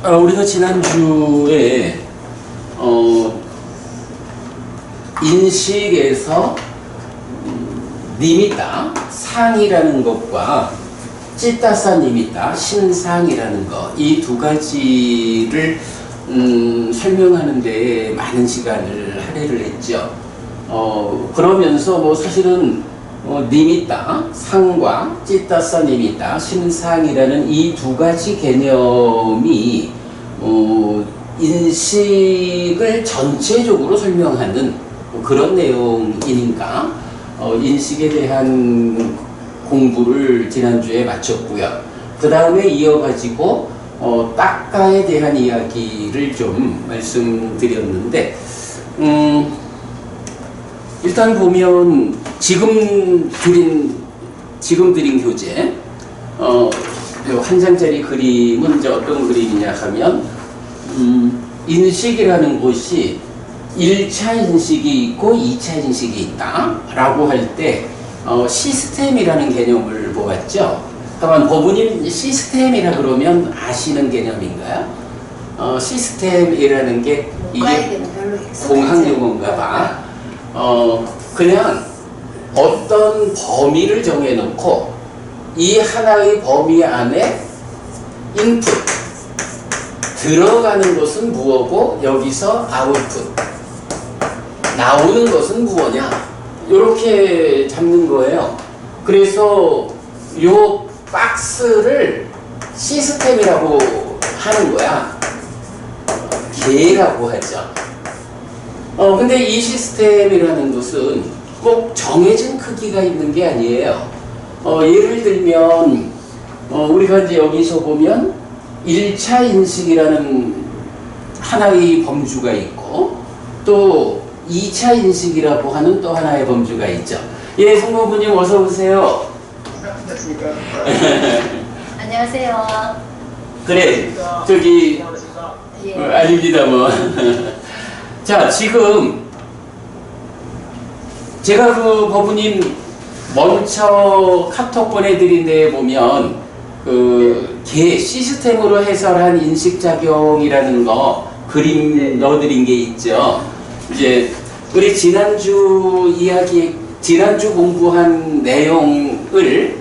우리가 지난주에 인식에서 니미타, 상이라는 것과 찌따사 니미타, 신상이라는 것, 이 두 가지를 설명하는 데 많은 시간을 할애를 했죠. 그러면서 뭐 사실은 니미타, 상과 찌따사 니미타, 신상이라는 이 두 가지 개념이 인식을 전체적으로 설명하는 그런 내용이니까 인식에 대한 공부를 지난주에 마쳤고요. 그 다음에 이어가지고 딱가에 대한 이야기를 좀 말씀드렸는데 일단 보면 지금 드린 교재 한 장짜리 그림은 이제 어떤 그림이냐 하면 인식이라는 것이 1차 인식이 있고 2차 인식이 있다 라고 할 때 시스템이라는 개념을 보았죠. 다만 법원님 시스템이라 그러면 아시는 개념인가요? 시스템이라는 게 이게 공학 용어인가 봐. 그냥 어떤 범위를 정해놓고 이 하나의 범위 안에 인풋 들어가는 것은 무엇고 여기서 아웃풋 나오는 것은 무엇냐 이렇게 잡는 거예요. 그래서 요 박스를 시스템이라고 하는 거야. 개라고 하죠. 근데 이 시스템이라는 것은 꼭 정해진 크기가 있는 게 아니에요. 예를 들면 우리가 이제 여기서 보면 1차 인식이라는 하나의 범주가 있고 또 2차 인식이라고 하는 또 하나의 범주가 있죠. 예, 성모부님 어서 오세요. 안녕하십니까. 안녕하세요. 그래, 저기 아닙니다 뭐. 자, 지금 제가 그 법부님 먼저 카톡 보내드린 데 보면 개 시스템으로 해설한 인식작용이라는 거 그림 넣어드린 게 있죠. 이제 우리 지난주 공부한 내용을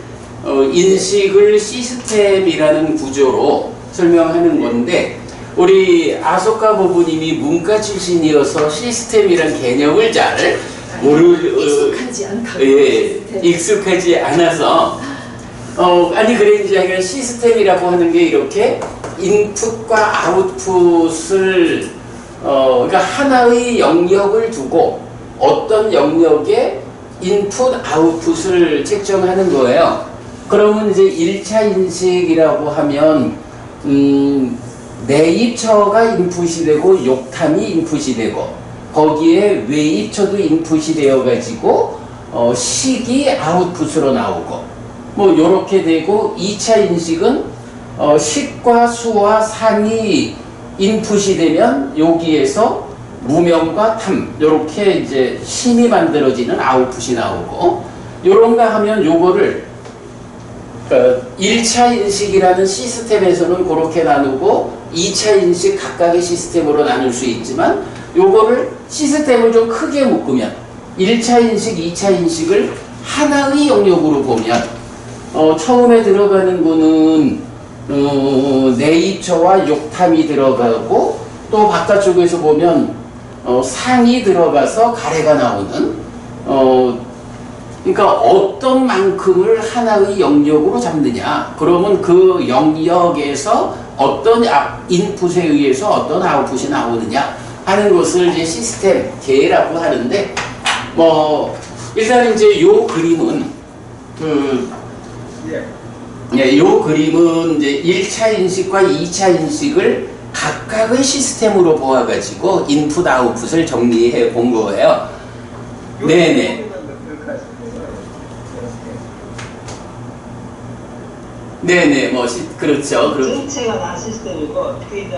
인식을 시스템이라는 구조로 설명하는 건데 우리 아소카 법부님이 문과 출신이어서 시스템이란 개념을 잘 익숙하지 않다. 예, 익숙하지 않아서 아니 그래 이제 시스템이라고 하는 게 이렇게 인풋과 아웃풋을 그러니까 하나의 영역을 두고 어떤 영역에 인풋 아웃풋을 책정하는 거예요. 그러면 이제 1차 인식이라고 하면 내입처가 인풋이 되고 욕탐이 인풋이 되고 거기에 외입처도 인풋이 되어 가지고 식이 아웃풋으로 나오고 뭐 요렇게 되고 2차 인식은 식과 수와 상이 인풋이 되면 여기에서 무명과 탐 요렇게 이제 심이 만들어지는 아웃풋이 나오고 요런가 하면 요거를 1차 인식이라는 시스템에서는 그렇게 나누고 2차 인식 각각의 시스템으로 나눌 수 있지만 요거를 시스템을 좀 크게 묶으면 1차 인식, 2차 인식을 하나의 영역으로 보면 처음에 들어가는 거는 내입처와 욕탐이 들어가고 또 바깥쪽에서 보면 상이 들어가서 가래가 나오는 그러니까 어떤 만큼을 하나의 영역으로 잡느냐 그러면 그 영역에서 어떤 인풋에 의해서 어떤 아웃풋이 나오느냐 하는 것을 이제 시스템 개라고 하는데 뭐 일단 이제 요 그림은 요 그림은 이제 1차 인식과 2차 인식을 각각의 시스템으로 보아가지고 인풋 아웃풋을 정리해 본 거예요. 네네. 네네, 뭐 그렇죠. 전체가 다 시스템이고 그 이제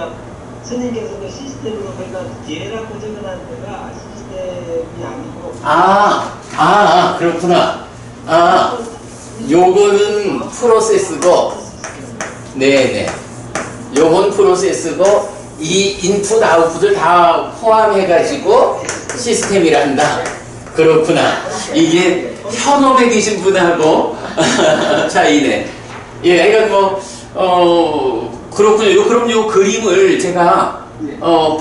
선생님께서 그 시스템으로 그러니까 개라 고정을 하는 데가 시스템이 아니고 그렇구나. 요거는 프로세스고 네네. 요번 프로세스고 이 인풋 아웃풋을 다 포함해가지고 시스템이라 한다. 그렇구나. 이게 현업에 계신 분하고 차이네. 예, 그러니까 그렇군요. 그럼 요 그림을 제가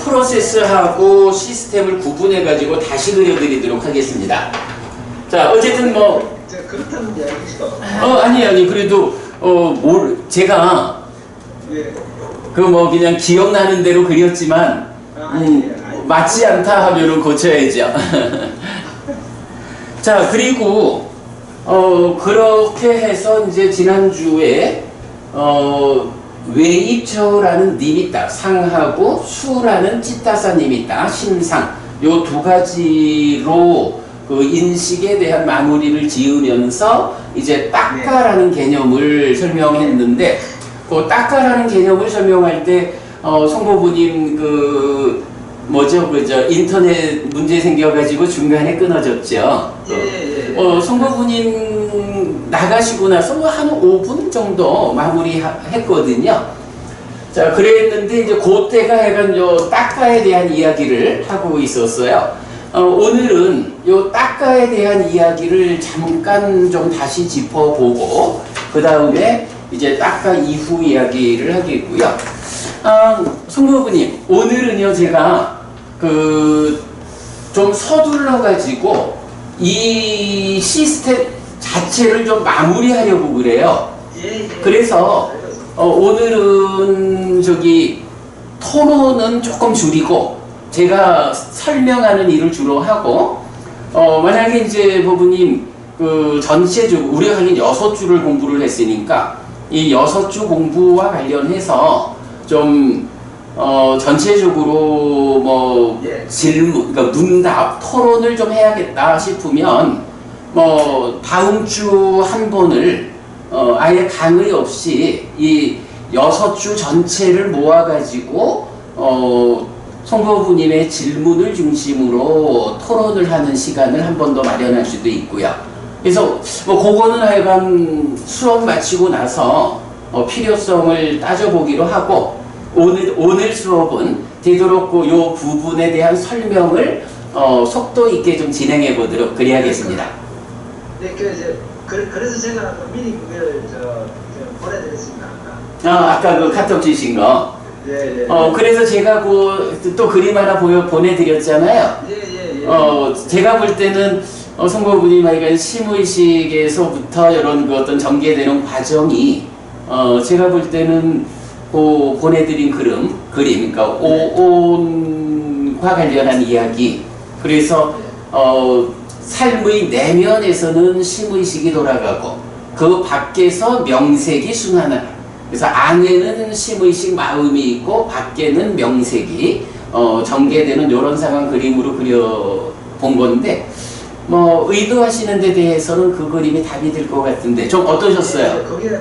프로세스하고 시스템을 구분해가지고 다시 그려드리도록 하겠습니다. 자, 어쨌든 그렇다는 이야기죠. 아니, 그래도, 제가, 예. 그냥 기억나는 대로 그렸지만, 맞지 않다 하면은 고쳐야죠. 자, 그리고, 그렇게 해서 이제 지난주에, 외입처라는 님이다. 상하고 수라는 찌따사 님이다. 심상. 요 두 가지로 그 인식에 대한 마무리를 지으면서 이제 딱가라는 개념을 설명했는데 그 딱가라는 개념을 설명할 때 송보부님 인터넷 문제 생겨가지고 중간에 끊어졌죠. 송보부님 나가시고 나서 한 5분 정도 마무리했거든요. 자, 그랬는데 이제 그때가 약간 요 딱가에 대한 이야기를 하고 있었어요. 오늘은 요 딱가에 대한 이야기를 잠깐 좀 다시 짚어보고 그 다음에 이제 딱가 이후 이야기를 하겠고요. 송부부님, 오늘은요 제가 좀 서둘러 가지고 이 시스템 자체를 좀 마무리하려고 그래요. 그래서 오늘은 토론은 조금 줄이고 제가 설명하는 일을 주로 하고, 만약에 이제 부부님, 전체적으로, 우리가 하긴 6주를 공부를 했으니까, 이 6주 공부와 관련해서 좀, 전체적으로 질문, 그러니까 문답, 토론을 좀 해야겠다 싶으면, 다음 주 한 번을, 아예 강의 없이 이 6주 전체를 모아가지고, 송보부님의 질문을 중심으로 토론을 하는 시간을 한 번 더 마련할 수도 있고요. 그래서 그거는 하여간 수업 마치고 나서 필요성을 따져보기로 하고 오늘 수업은 되도록 요 부분에 대한 설명을 속도 있게 좀 진행해 보도록 그래야겠습니다. 네, 그래서 제가 미리 그걸 보내드렸습니다. 아까 카톡 주신 거. 예. 그래서 제가 또 그림 하나 보내드렸잖아요. 예. 제가 볼 때는 송보부님에게 심의식에서부터 이런 어떤 전개되는 과정이 제가 볼 때는 보내드린 그림, 그러니까 오온과 관련한 이야기. 그래서 삶의 내면에서는 심의식이 돌아가고 그 밖에서 명색이 순환하는. 그래서 안에는 심의식 마음이 있고 밖에는 명색이 전개되는 이런 상황 그림으로 그려본 건데 의도하시는 데 대해서는 그 그림이 답이 될 것 같은데 좀 어떠셨어요? 그게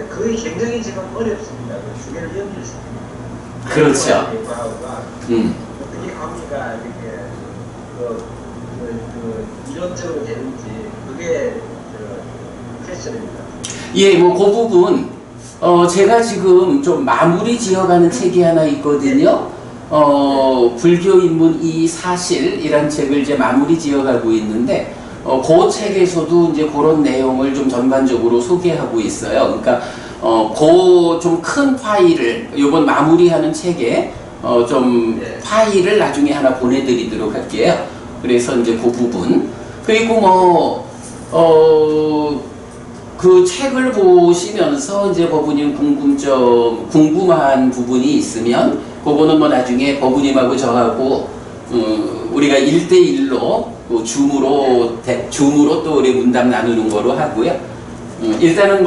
굉장히 지금 어렵습니다. 주계를 연주했습니다. 그렇죠. 어떻게 관계가 이렇게 이론적으로 되는지 그게 퀘스천입니다. 예, 그 부분 제가 지금 좀 마무리 지어가는 책이 하나 있거든요. 불교 인문 이 사실이란 책을 이제 마무리 지어가고 있는데, 그 책에서도 이제 그런 내용을 좀 전반적으로 소개하고 있어요. 그러니까, 그 좀 큰 파일을, 요번 마무리하는 책에, 좀 파일을 나중에 하나 보내드리도록 할게요. 그래서 이제 그 부분. 그리고 그 책을 보시면서 이제 법부님 궁금한 부분이 있으면 그거는 나중에 법부님하고 저하고 우리가 1대1로 줌으로 또 우리 문답 나누는 거로 하고요. 일단은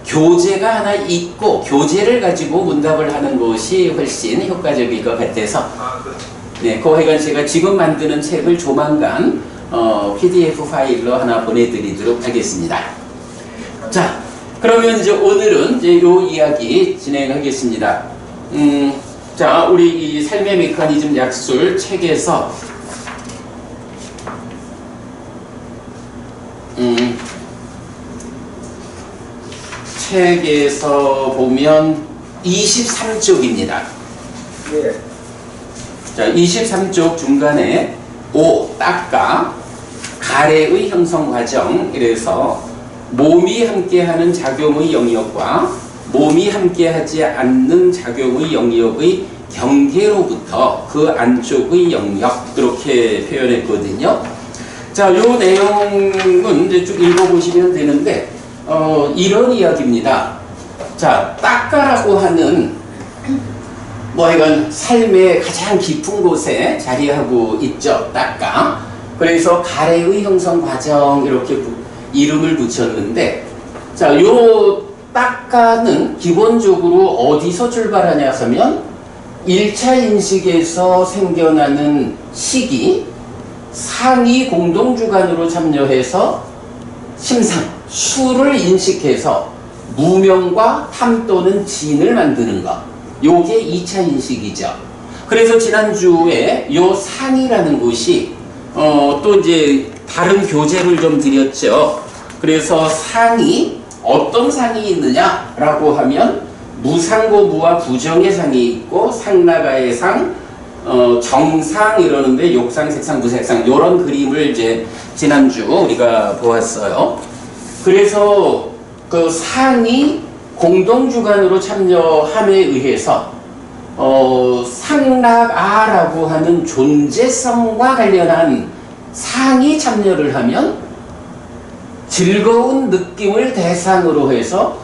교재가 하나 있고 교재를 가지고 문답을 하는 것이 훨씬 효과적일 것 같아서 네, 하여간 제가 지금 만드는 책을 조만간 PDF 파일로 하나 보내드리도록 하겠습니다. 자, 그러면 이제 오늘은 이제 요 이야기 진행하겠습니다. 자, 우리 이 삶의 메커니즘 약술 책에서 책에서 보면 23쪽입니다. 네. 자, 23쪽 중간에 오, 닦아, 가래의 형성 과정, 이래서 몸이 함께하는 작용의 영역과 몸이 함께하지 않는 작용의 영역의 경계로부터 그 안쪽의 영역, 이렇게 표현했거든요. 자, 요 내용은 이제 쭉 읽어보시면 되는데, 이런 이야기입니다. 자, 닦아라고 하는 뭐 이건 삶의 가장 깊은 곳에 자리하고 있죠. 닦아. 그래서 가래의 형성 과정 이렇게 이름을 붙였는데, 자, 요 닦아는 기본적으로 어디서 출발하냐 하면 1차 인식에서 생겨나는 식이 상위 공동주관으로 참여해서 심상, 수를 인식해서 무명과 탐 또는 진을 만드는 것. 요게 2차 인식이죠. 그래서 지난주에 요 상이라는 곳이 또 이제 다른 교재를 좀 드렸죠. 그래서 상이 어떤 상이 있느냐라고 하면 무상고무와 부정의 상이 있고 상나가의 상, 정상 이러는데 욕상, 색상, 무색상 이런 그림을 이제 지난주 우리가 보았어요. 그래서 그 상이 공동주관으로 참여함에 의해서 상락아라고 하는 존재성과 관련한 상이 참여를 하면 즐거운 느낌을 대상으로 해서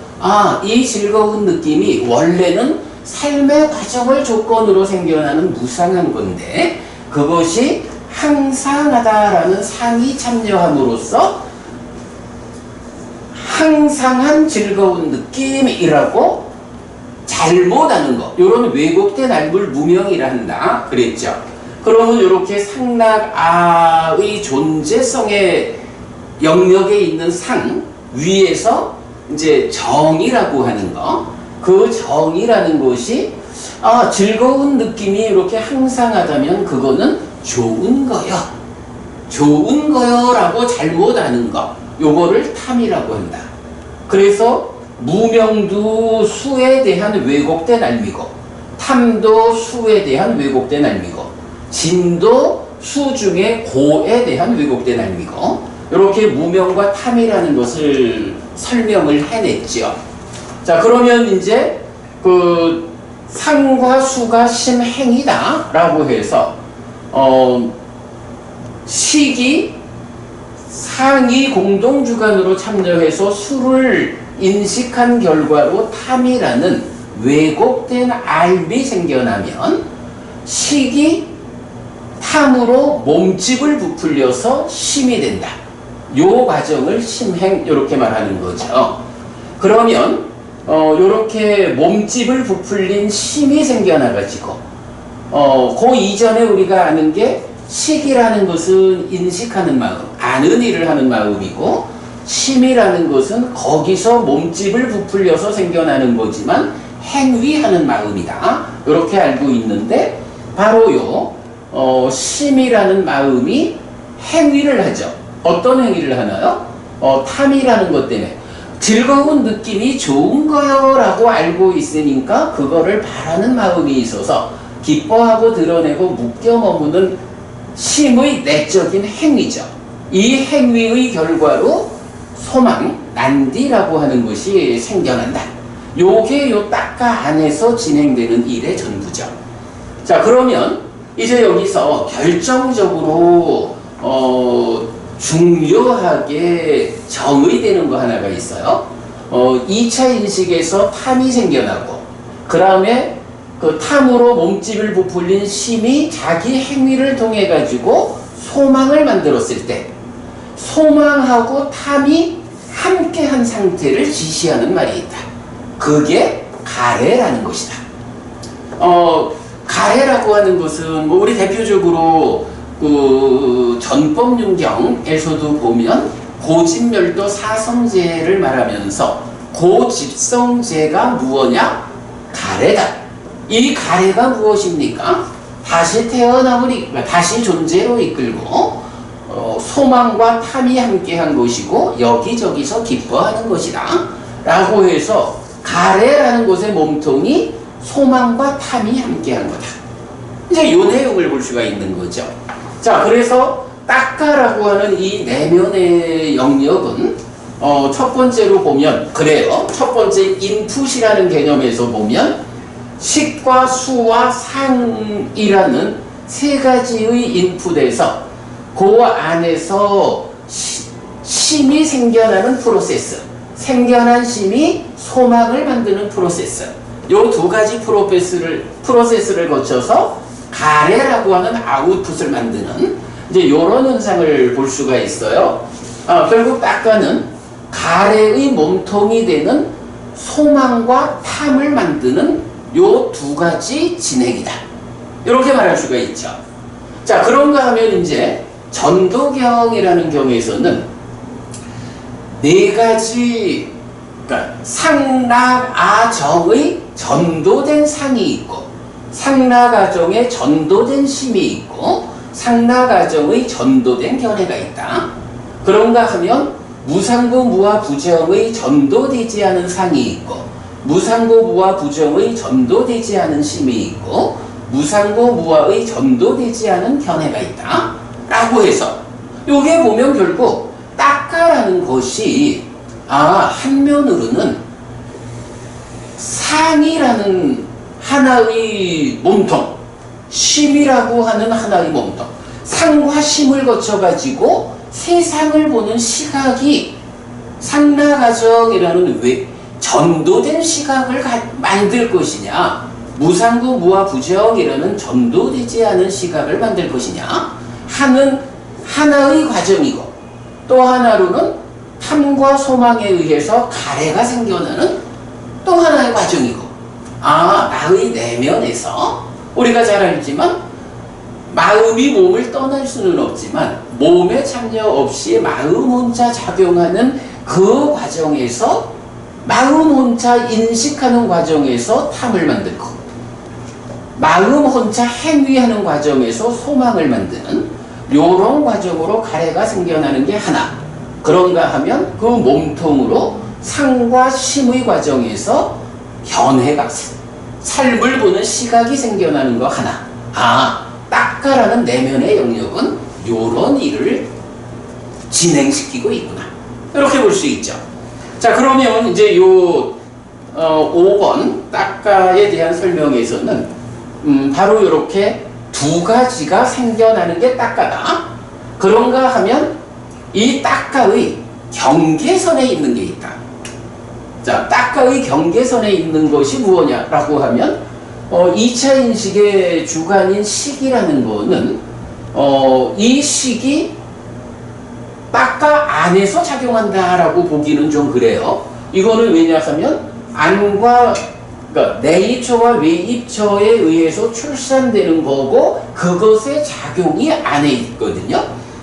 이 즐거운 느낌이 원래는 삶의 과정을 조건으로 생겨나는 무상한 건데 그것이 항상하다라는 상이 참여함으로써 항상한 즐거운 느낌이라고 잘못하는 것, 이런 왜곡된 알물 무명이라 한다 그랬죠. 그러면 이렇게 상락아의 존재성의 영역에 있는 상 위에서 이제 정이라고 하는 거, 그 정이라는 것이 즐거운 느낌이 이렇게 항상하다면 그거는 좋은 거요, 좋은 거요라고 잘못하는 거, 요거를 탐이라고 한다. 그래서 무명도 수에 대한 왜곡된 알미고, 탐도 수에 대한 왜곡된 알미고, 진도 수 중에 고에 대한 왜곡된 알미고, 이렇게 무명과 탐이라는 것을 설명을 해냈죠. 자, 그러면 이제 그 상과 수가 심행이다 라고 해서 식이 상이 공동주관으로 참여해서 수를 인식한 결과로 탐이라는 왜곡된 알미 생겨나면 식이 탐으로 몸집을 부풀려서 심이 된다. 요 과정을 심행 이렇게 말하는 거죠. 그러면 요렇게 몸집을 부풀린 심이 생겨나가지고 그 이전에 우리가 아는 게 식이라는 것은 인식하는 마음, 아는 일을 하는 마음이고 심이라는 것은 거기서 몸집을 부풀려서 생겨나는 거지만 행위하는 마음이다. 이렇게 알고 있는데 바로요 심이라는 마음이 행위를 하죠. 어떤 행위를 하나요? 탐이라는 것 때문에 즐거운 느낌이 좋은 거요 라고 알고 있으니까 그거를 바라는 마음이 있어서 기뻐하고 드러내고 묶여 머무는 심의 내적인 행위죠. 이 행위의 결과로 소망, 난디라고 하는 것이 생겨난다. 요게 요 닦아 안에서 진행되는 일의 전부죠. 자, 그러면 이제 여기서 결정적으로 중요하게 정의되는 거 하나가 있어요. 2차 인식에서 탐이 생겨나고 그 다음에 그 탐으로 몸집을 부풀린 심이 자기 행위를 통해 가지고 소망을 만들었을 때 소망하고 탐이 함께한 상태를 지시하는 말이 있다. 그게 가래라는 것이다. 가래라고 하는 것은 뭐 우리 대표적으로 그 전법윤경에서도 보면 고집멸도 사성제를 말하면서 고집성제가 무엇냐? 가래다. 이 가래가 무엇입니까? 다시 태어남을 다시 존재로 이끌고 소망과 탐이 함께한 것이고 여기저기서 기뻐하는 것이다 라고 해서 가래라는 곳의 몸통이 소망과 탐이 함께한 거다. 이제 이 내용을 볼 수가 있는 거죠. 자, 그래서 딱가라고 하는 이 내면의 영역은 첫 번째로 보면 그래요. 첫 번째 인풋이라는 개념에서 보면 식과 수와 상이라는 세 가지의 인풋에서 그 안에서 심이 생겨나는 프로세스, 생겨난 심이 소망을 만드는 프로세스, 요 두 가지 프로세스를 거쳐서 가래라고 하는 아웃풋을 만드는 이제 요런 현상을 볼 수가 있어요. 결국 딱가는 가래의 몸통이 되는 소망과 탐을 만드는 요 두 가지 진행이다. 이렇게 말할 수가 있죠. 자, 그런가 하면 이제 전도경이라는 경에서는 네 가지, 그러니까 상락아정의 전도된 상이 있고, 상락아정에 전도된 심이 있고, 상락아정의 전도된 견해가 있다. 그런가 하면 무상고 무와 부정의 전도되지 않은 상이 있고, 무상고 무와 부정의 전도되지 않은 심이 있고, 무상고 무와의 전도되지 않은 견해가 있다 라고 해서 요게 보면 결국 딱가라는 것이 한면으로는 상이라는 하나의 몸통, 심이라고 하는 하나의 몸통, 상과 심을 거쳐가지고 세상을 보는 시각이 상락아정이라는 전도된 시각을 만들 것이냐, 무상고 무와 부정이라는 전도되지 않은 시각을 만들 것이냐 하는 하나의 과정이고, 또 하나로는 탐과 소망에 의해서 가래가 생겨나는 또 하나의 과정이고, 나의 내면에서 우리가 잘 알지만 마음이 몸을 떠날 수는 없지만 몸에 참여 없이 마음 혼자 작용하는 그 과정에서, 마음 혼자 인식하는 과정에서 탐을 만들고, 마음 혼자 행위하는 과정에서 소망을 만드는 요런 과정으로 가래가 생겨나는 게 하나. 그런가 하면 그 몸통으로 상과 심의 과정에서 견해가, 삶을 보는 시각이 생겨나는 거 하나. 딱가라는 내면의 영역은 요런 일을 진행시키고 있구나. 이렇게 볼 수 있죠. 자, 그러면 이제 요 5번 딱가에 대한 설명에서는 바로 이렇게 두 가지가 생겨나는 게 딱가다. 그런가 하면 이 딱가의 경계선에 있는 게 있다. 자, 딱가의 경계선에 있는 것이 무엇냐라고 하면 2차 인식의 주관인 식이라는 거는 이 식이 딱가 안에서 작용한다라고 보기는 좀 그래요. 이거는 왜냐하면 안과, 그러니까 내입처와 외입처에 의해서 출산되는 거고 그것의 작용이 안에 있거든요.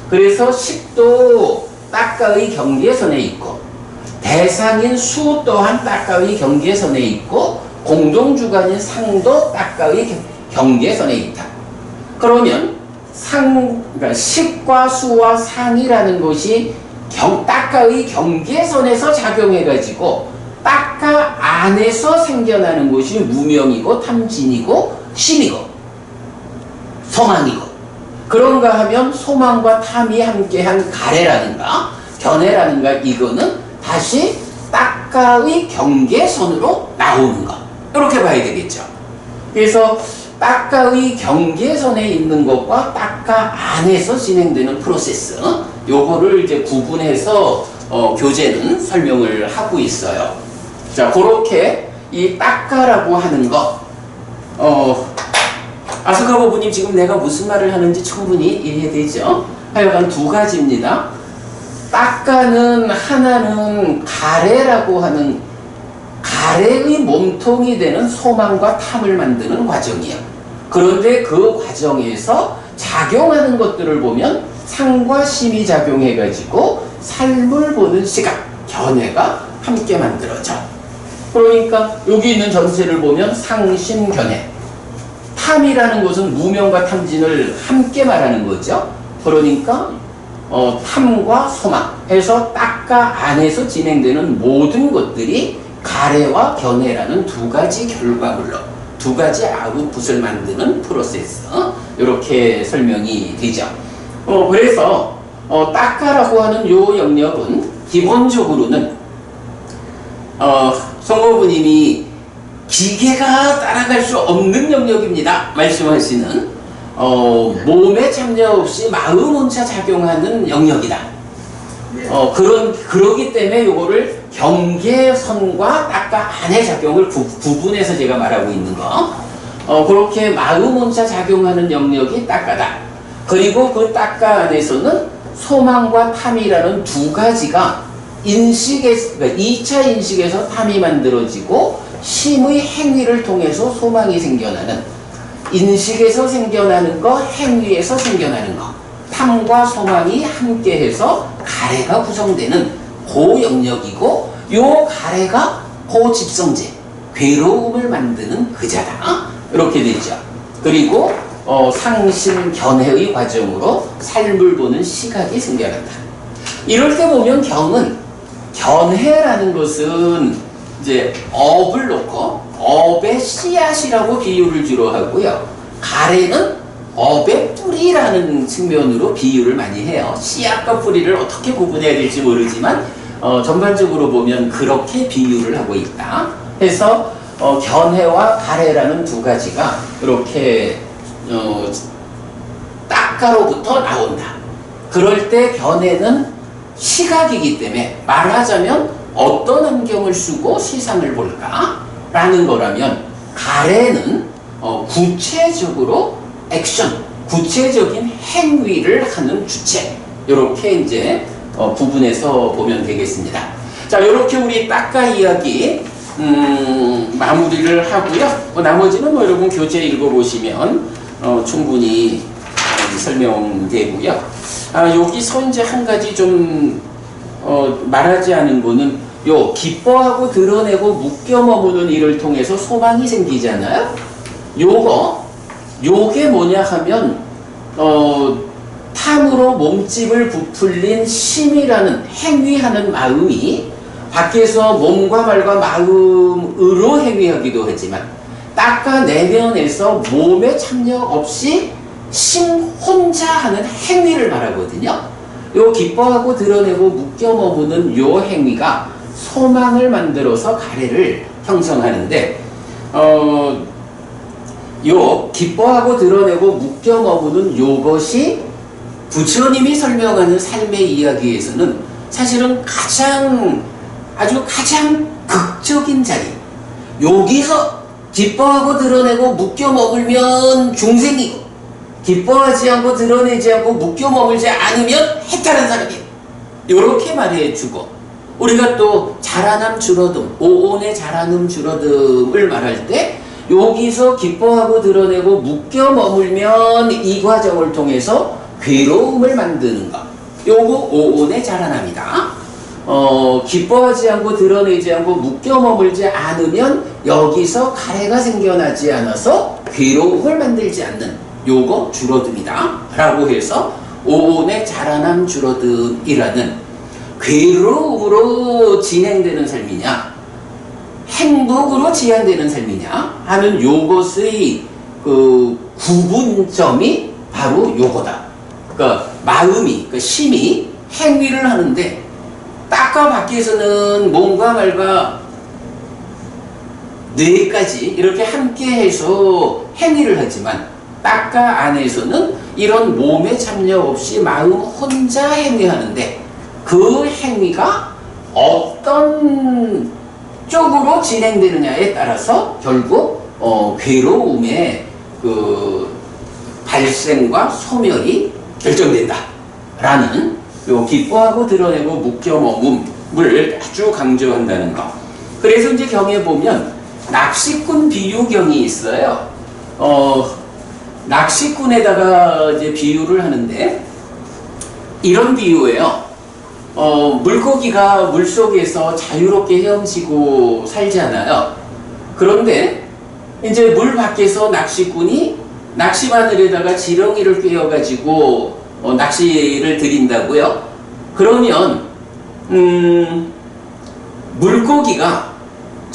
그래서 식도 딱가의 경계선에 있고, 대상인 수 또한 딱가의 경계선에 있고, 공동주관인 상도 딱가의 경계선에 있다. 그러면 그러니까 식과 수와 상이라는 것이 딱가의 경계선에서 작용해가지고 딱가 안에서 생겨나는 것이 무명이고 탐진이고 심이고 소망이고, 그런가 하면 소망과 탐이 함께한 가래라든가 견해라든가 이거는 다시 딱가의 경계선으로 나오는 것, 이렇게 봐야 되겠죠. 그래서 딱가의 경계선에 있는 것과 딱가 안에서 진행되는 프로세스, 요거를 이제 구분해서 교재는 설명을 하고 있어요. 자, 그렇게 이 딱가라고 하는 것, 아스카 부부님 지금 내가 무슨 말을 하는지 충분히 이해되죠? 하여간 두 가지입니다. 딱가는 하나는 가래라고 하는 가래의 몸통이 되는 소망과 탐을 만드는 과정이에요. 그런데 그 과정에서 작용하는 것들을 보면 상과 심이 작용해가지고 삶을 보는 시각, 견해가 함께 만들어져. 그러니까 여기 있는 전체를 보면 상심, 견해. 탐이라는 것은 무명과 탐진을 함께 말하는 거죠. 그러니까 탐과 소망 해서 딱가 안에서 진행되는 모든 것들이 가래와 견해라는 두 가지 결과물로 두 가지 아웃풋을 만드는 프로세스, 이렇게 설명이 되죠. 그래서 따까라고 하는 요 영역은 기본적으로는 성모부님이 기계가 따라갈 수 없는 영역입니다 말씀하시는 몸에 참여 없이 마음 혼자 작용하는 영역이다. 그러기 때문에 요거를 경계선과 따까 안의 작용을 구분해서 제가 말하고 있는 거. 그렇게 마음 혼자 작용하는 영역이 따까다. 그리고 그 따까 안에서는 소망과 탐이라는 두 가지가 그러니까 2차 인식에서 탐이 만들어지고 심의 행위를 통해서 소망이 생겨나는, 인식에서 생겨나는 거, 행위에서 생겨나는 거, 탐과 소망이 함께해서 가래가 구성되는 그 영역이고, 요 가래가 고집성제, 괴로움을 만드는 그자다. 이렇게 되죠. 그리고 상심 견해의 과정으로 삶을 보는 시각이 생겨난다. 이럴 때 보면 경은, 견해라는 것은 이제 업을 놓고 업의 씨앗이라고 비유를 주로 하고요. 가래는 업의 뿌리라는 측면으로 비유를 많이 해요. 씨앗과 뿌리를 어떻게 구분해야 될지 모르지만 전반적으로 보면 그렇게 비유를 하고 있다. 해서 견해와 가래라는 두 가지가 이렇게 따까로부터 나온다. 그럴 때 견해는 시각이기 때문에 말하자면 어떤 안경을 쓰고 세상을 볼까? 라는 거라면, 가래는 구체적으로 액션, 구체적인 행위를 하는 주체, 이렇게 이제 구분해서 보면 되겠습니다. 자, 이렇게 우리 따까 이야기 마무리를 하고요. 나머지는 여러분 교재 읽어보시면 충분히 설명되고요. 여기서 이제 한 가지 좀 말하지 않은 거는, 기뻐하고 드러내고 묶여 머무는 일을 통해서 소망이 생기잖아요. 요게 뭐냐 하면 탐으로 몸집을 부풀린 심이라는 행위하는 마음이 밖에서 몸과 말과 마음으로 행위하기도 하지만, 따까 내면에서 몸에 참여 없이 심 혼자 하는 행위를 말하거든요. 요 기뻐하고 드러내고 묶여 머무는 요 행위가 소망을 만들어서 가래를 형성하는데, 요 기뻐하고 드러내고 묶여 머무는 요것이 부처님이 설명하는 삶의 이야기에서는 사실은 아주 가장 극적인 자리. 여기서 기뻐하고 드러내고 묶여 머물면 중생이고, 기뻐하지 않고 드러내지 않고 묶여 머물지 않으면 해탈한 사람이에요. 이렇게 말해주고, 우리가 또 자라남 줄어듦, 오온의 자라남 줄어듦을 말할 때 여기서 기뻐하고 드러내고 묶여 머물면 이 과정을 통해서 괴로움을 만드는 것, 요거 오온의 자라남이다. 기뻐하지 않고 드러내지 않고 묶여 머물지 않으면 여기서 가래가 생겨나지 않아서 괴로움을 만들지 않는 요거 줄어듦이다 라고 해서 오온의 자라남 줄어듦이라는, 괴로움으로 진행되는 삶이냐 행복으로 지향되는 삶이냐 하는 요것의 그 구분점이 바로 요거다. 그러니까 마음이, 심이 행위를 하는데, 따까 밖에서는 몸과 말과 뇌까지 이렇게 함께해서 행위를 하지만, 따까 안에서는 이런 몸에 참여 없이 마음 혼자 행위하는데, 그 행위가 어떤 쪽으로 진행되느냐에 따라서 결국 괴로움의 그 발생과 소멸이 결정된다 라는, 요 기뻐하고 드러내고 묶여 머금을 아주 강조한다는 거. 그래서 이제 경에 보면 낚시꾼 비유경이 있어요. 낚시꾼에다가 이제 비유를 하는데, 이런 비유예요. 물고기가 물속에서 자유롭게 헤엄치고 살잖아요. 그런데 이제 물 밖에서 낚시꾼이 낚시바늘에다가 지렁이를 꿰어가지고 낚시를 드린다고요. 그러면 물고기가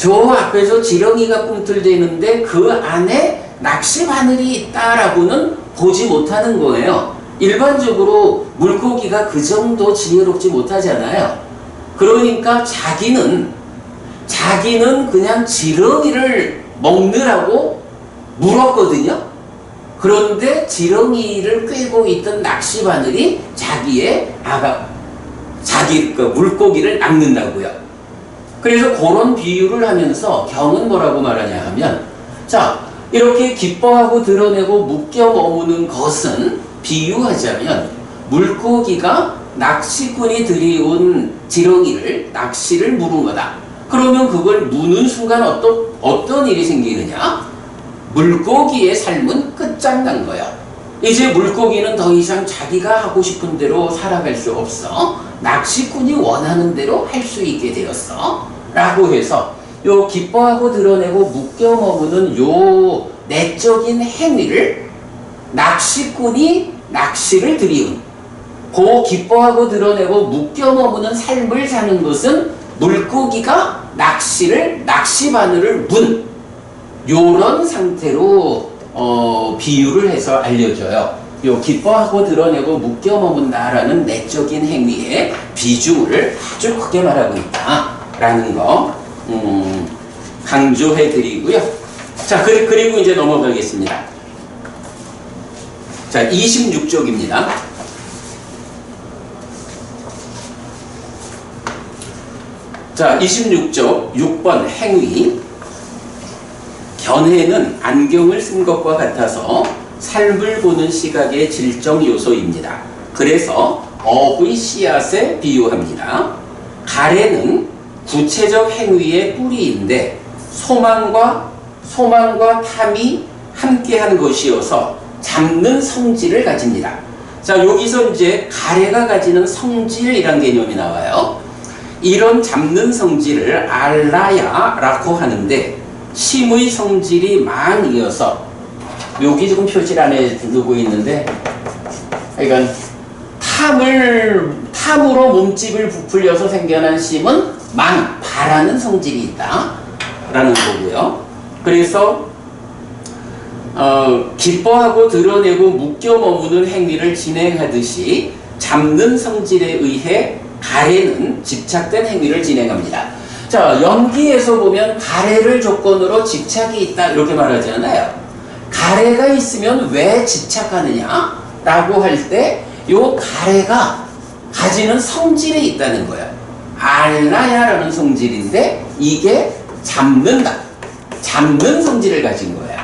저 앞에서 지렁이가 꿈틀대는데 그 안에 낚시 바늘이 있다라고는 보지 못하는 거예요. 일반적으로 물고기가 그 정도 지혜롭지 못하잖아요. 그러니까 자기는 그냥 지렁이를 먹느라고 물었거든요. 그런데 지렁이를 꿰고 있던 낚시 바늘이 그 물고기를 낚는다고요. 그래서 그런 비유를 하면서 경은 뭐라고 말하냐 하면, 자, 이렇게 기뻐하고 드러내고 묶여 머무는 것은 비유하자면 물고기가 낚시꾼이 들이온 낚시를 물은 거다. 그러면 그걸 무는 순간 어떤 일이 생기느냐? 물고기의 삶은 끝장난 거야. 이제 물고기는 더 이상 자기가 하고 싶은 대로 살아갈 수 없어. 낚시꾼이 원하는 대로 할 수 있게 되었어. 라고 해서 요 기뻐하고 드러내고 묶여 머무는 요 내적인 행위를 낚시꾼이 낚시를 들이운, 그 기뻐하고 드러내고 묶여 머무는 삶을 사는 것은 물고기가 낚시 바늘을 문, 요런 상태로 비유를 해서 알려줘요. 요 기뻐하고 드러내고 묶여 머문다라는 내적인 행위에 비중을 아주 크게 말하고 있다라는 거 강조해 드리고요. 자, 그리고 이제 넘어가겠습니다. 자, 26쪽입니다. 자, 26쪽 6번 행위. 견해는 안경을 쓴 것과 같아서 삶을 보는 시각의 질적 요소입니다. 그래서 어의 씨앗에 비유합니다. 가래는 구체적 행위의 뿌리인데 소망과 탐이 함께한 것이어서 잡는 성질을 가집니다. 자, 여기서 이제 가래가 가지는 성질이란 개념이 나와요. 이런 잡는 성질을 알라야라고 하는데, 심의 성질이 망이어서, 여기 지금 표시를 안에 두고 있는데, 그러니까 탐으로 몸집을 부풀려서 생겨난 심은 바라는 성질이 있다라는 거고요. 그래서 기뻐하고 드러내고 묶여 머무는 행위를 진행하듯이 잡는 성질에 의해 가래는 집착된 행위를 진행합니다. 자, 연기에서 보면 가래를 조건으로 집착이 있다 이렇게 말하잖아요. 가래가 있으면 왜 집착하느냐 라고 할 때 요 가래가 가지는 성질이 있다는 거예요. 알라야라는 성질인데 이게 잡는 성질을 가진 거예요.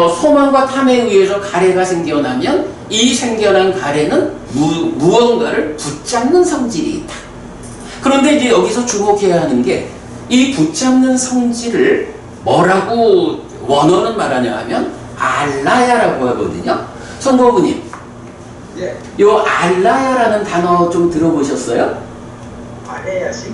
소망과 탐에 의해서 가래가 생겨나면 이 생겨난 가래는 무언가를 붙잡는 성질이 있다. 그런데 이제 여기서 주목해야 하는 게, 이 붙잡는 성질을 뭐라고 원어는 말하냐 하면 알라야라고 하거든요. 성도부님, 예. 요 알라야라는 단어 좀 들어보셨어요? 아래야식?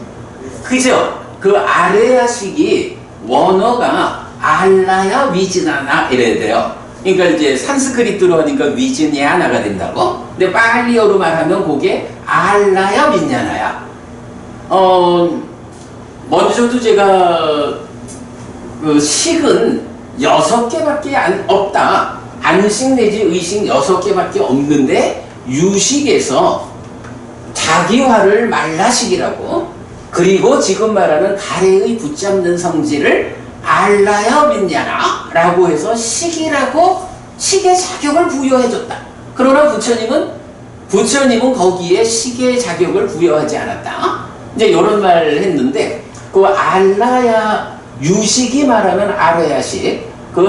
그죠? 그 아레야식이 원어가 알라야 위즈나나 이래야 돼요. 그러니까 이제 산스크리트로 하니까 위즈냐나가 된다고. 근데 빨리어로 말하면 그게 알라야 윈냐나야. 먼저도 제가 그 식은 6개밖에 없다. 안식 내지 의식 6개밖에 없는데 유식에서 자기화를 말라식이라고, 그리고 지금 말하는 가래의 붙잡는 성질을 알라야 윈냐나 라고 해서 식이라고 식의 자격을 부여해줬다. 그러나 부처님은 거기에 식의 자격을 부여하지 않았다. 이제 이런 말을 했는데, 그 알라야 유식이 말하는 아레야식, 그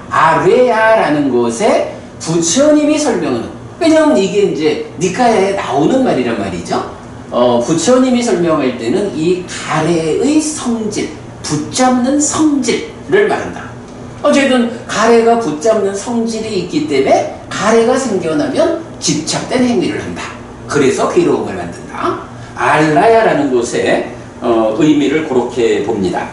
아레야라는 것에 부처님이 설명하는, 왜냐하면 이게 이제 니카야에 나오는 말이란 말이죠. 부처님이 설명할 때는 이 가래의 성질, 붙잡는 성질을 말한다. 어쨌든 가래가 붙잡는 성질이 있기 때문에 가래가 생겨나면 집착된 행위를 한다. 그래서 괴로움을 만든다. 알라야라는 것의 의미를 그렇게 봅니다.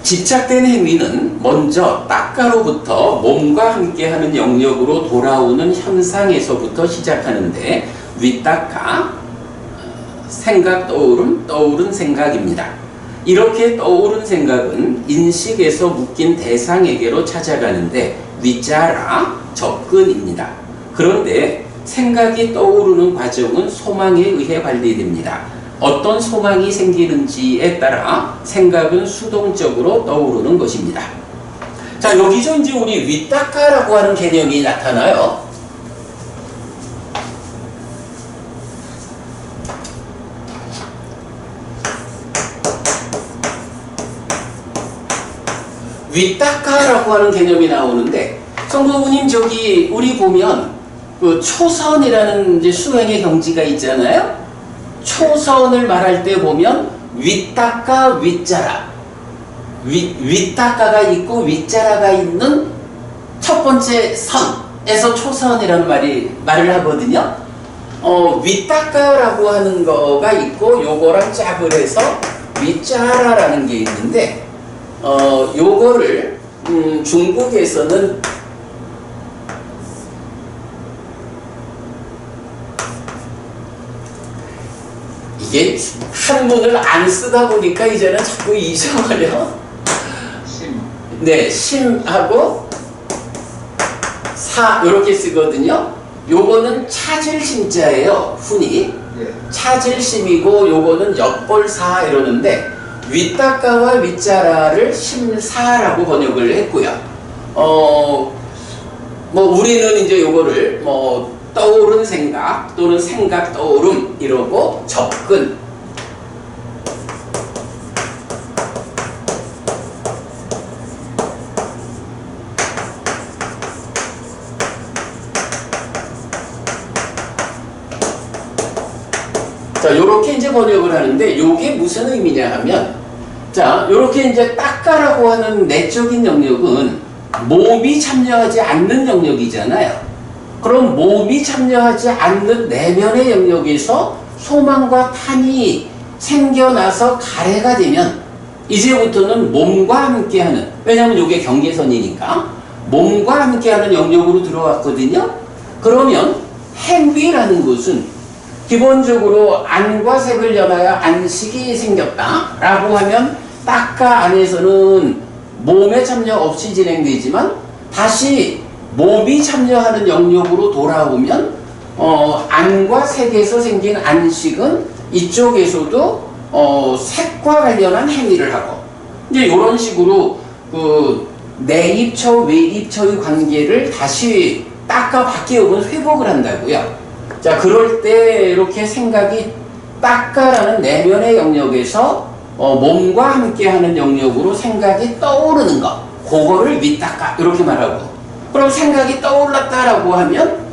집착된 행위는 먼저 딱가로부터 몸과 함께하는 영역으로 돌아오는 현상에서부터 시작하는데, 윗딱가, 생각 떠오름, 떠오른 생각입니다. 이렇게 떠오른 생각은 인식에서 묶인 대상에게로 찾아가는데 위자라 접근입니다. 그런데 생각이 떠오르는 과정은 소망에 의해 관리됩니다. 어떤 소망이 생기는지에 따라 생각은 수동적으로 떠오르는 것입니다. 자, 여기서 이제 우리 위따까라고 하는 개념이 나타나요. 위따까라고 하는 개념이 나오는데, 성도부님 저기 우리 보면 그 초선이라는 이제 수행의 경지가 있잖아요. 초선을 말할 때 보면 위따까 위자라, 위따까가 있고 위자라가 있는 첫 번째 선에서 초선이라는 말을 하거든요. 위따까라고 하는 거가 있고 요거랑 짝을 해서 위자라라는 게 있는데, 요거를 중국에서는 이게 한문을 안 쓰다 보니까 이제는 자꾸 잊어버려. 네, 심하고 사 이렇게 쓰거든요. 요거는 찾을 심자예요. 훈이 찾을 심이고 요거는 엿볼사 이러는데 위따까와 위자라를 심사라고 번역을 했고요. 뭐 우리는 이제 요거를 뭐 떠오른 생각 또는 생각 떠오름 이러고 접근, 자, 요렇게 이제 번역을 하는데, 요게 무슨 의미냐 하면, 자, 요렇게 이제 따까라고 하는 내적인 영역은 몸이 참여하지 않는 영역이잖아요. 그럼 몸이 참여하지 않는 내면의 영역에서 소망과 탄이 생겨나서 가래가 되면, 이제부터는 몸과 함께하는, 왜냐하면 요게 경계선이니까, 몸과 함께하는 영역으로 들어왔거든요. 그러면 행위라는 것은 기본적으로 안과 색을 연하여 안식이 생겼다 라고 하면 따까 안에서는 몸의 참여 없이 진행되지만 다시 몸이 참여하는 영역으로 돌아오면 안과 색에서 생긴 안식은 이쪽에서도 색과 관련한 행위를 하고, 이제 이런 식으로 그 내입처 외입처의 관계를 다시 따까 바뀌어본 회복을 한다고요. 자, 그럴 때 이렇게 생각이 따까라는 내면의 영역에서 몸과 함께하는 영역으로 생각이 떠오르는 것, 그거를 위따까 이렇게 말하고, 그럼 생각이 떠올랐다라고 하면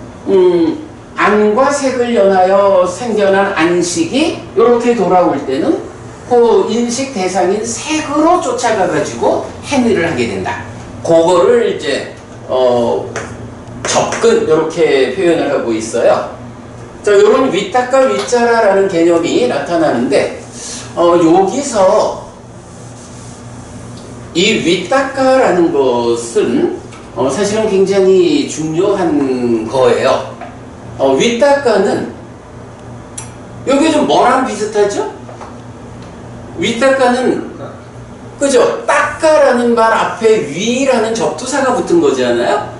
안과 색을 연하여 생겨난 안식이 이렇게 돌아올 때는 그 인식 대상인 색으로 쫓아가 가지고 행위를 하게 된다. 그거를 이제 접근 이렇게 표현을 하고 있어요. 자, 요런 위따까 위자라라는 개념이 나타나는데, 여기서 이 위따까라는 것은 사실은 굉장히 중요한 거예요. 위따까는 여기 좀 뭐랑 비슷하죠? 위따까는 그죠? 따까라는 말 앞에 위라는 접두사가 붙은 거잖아요.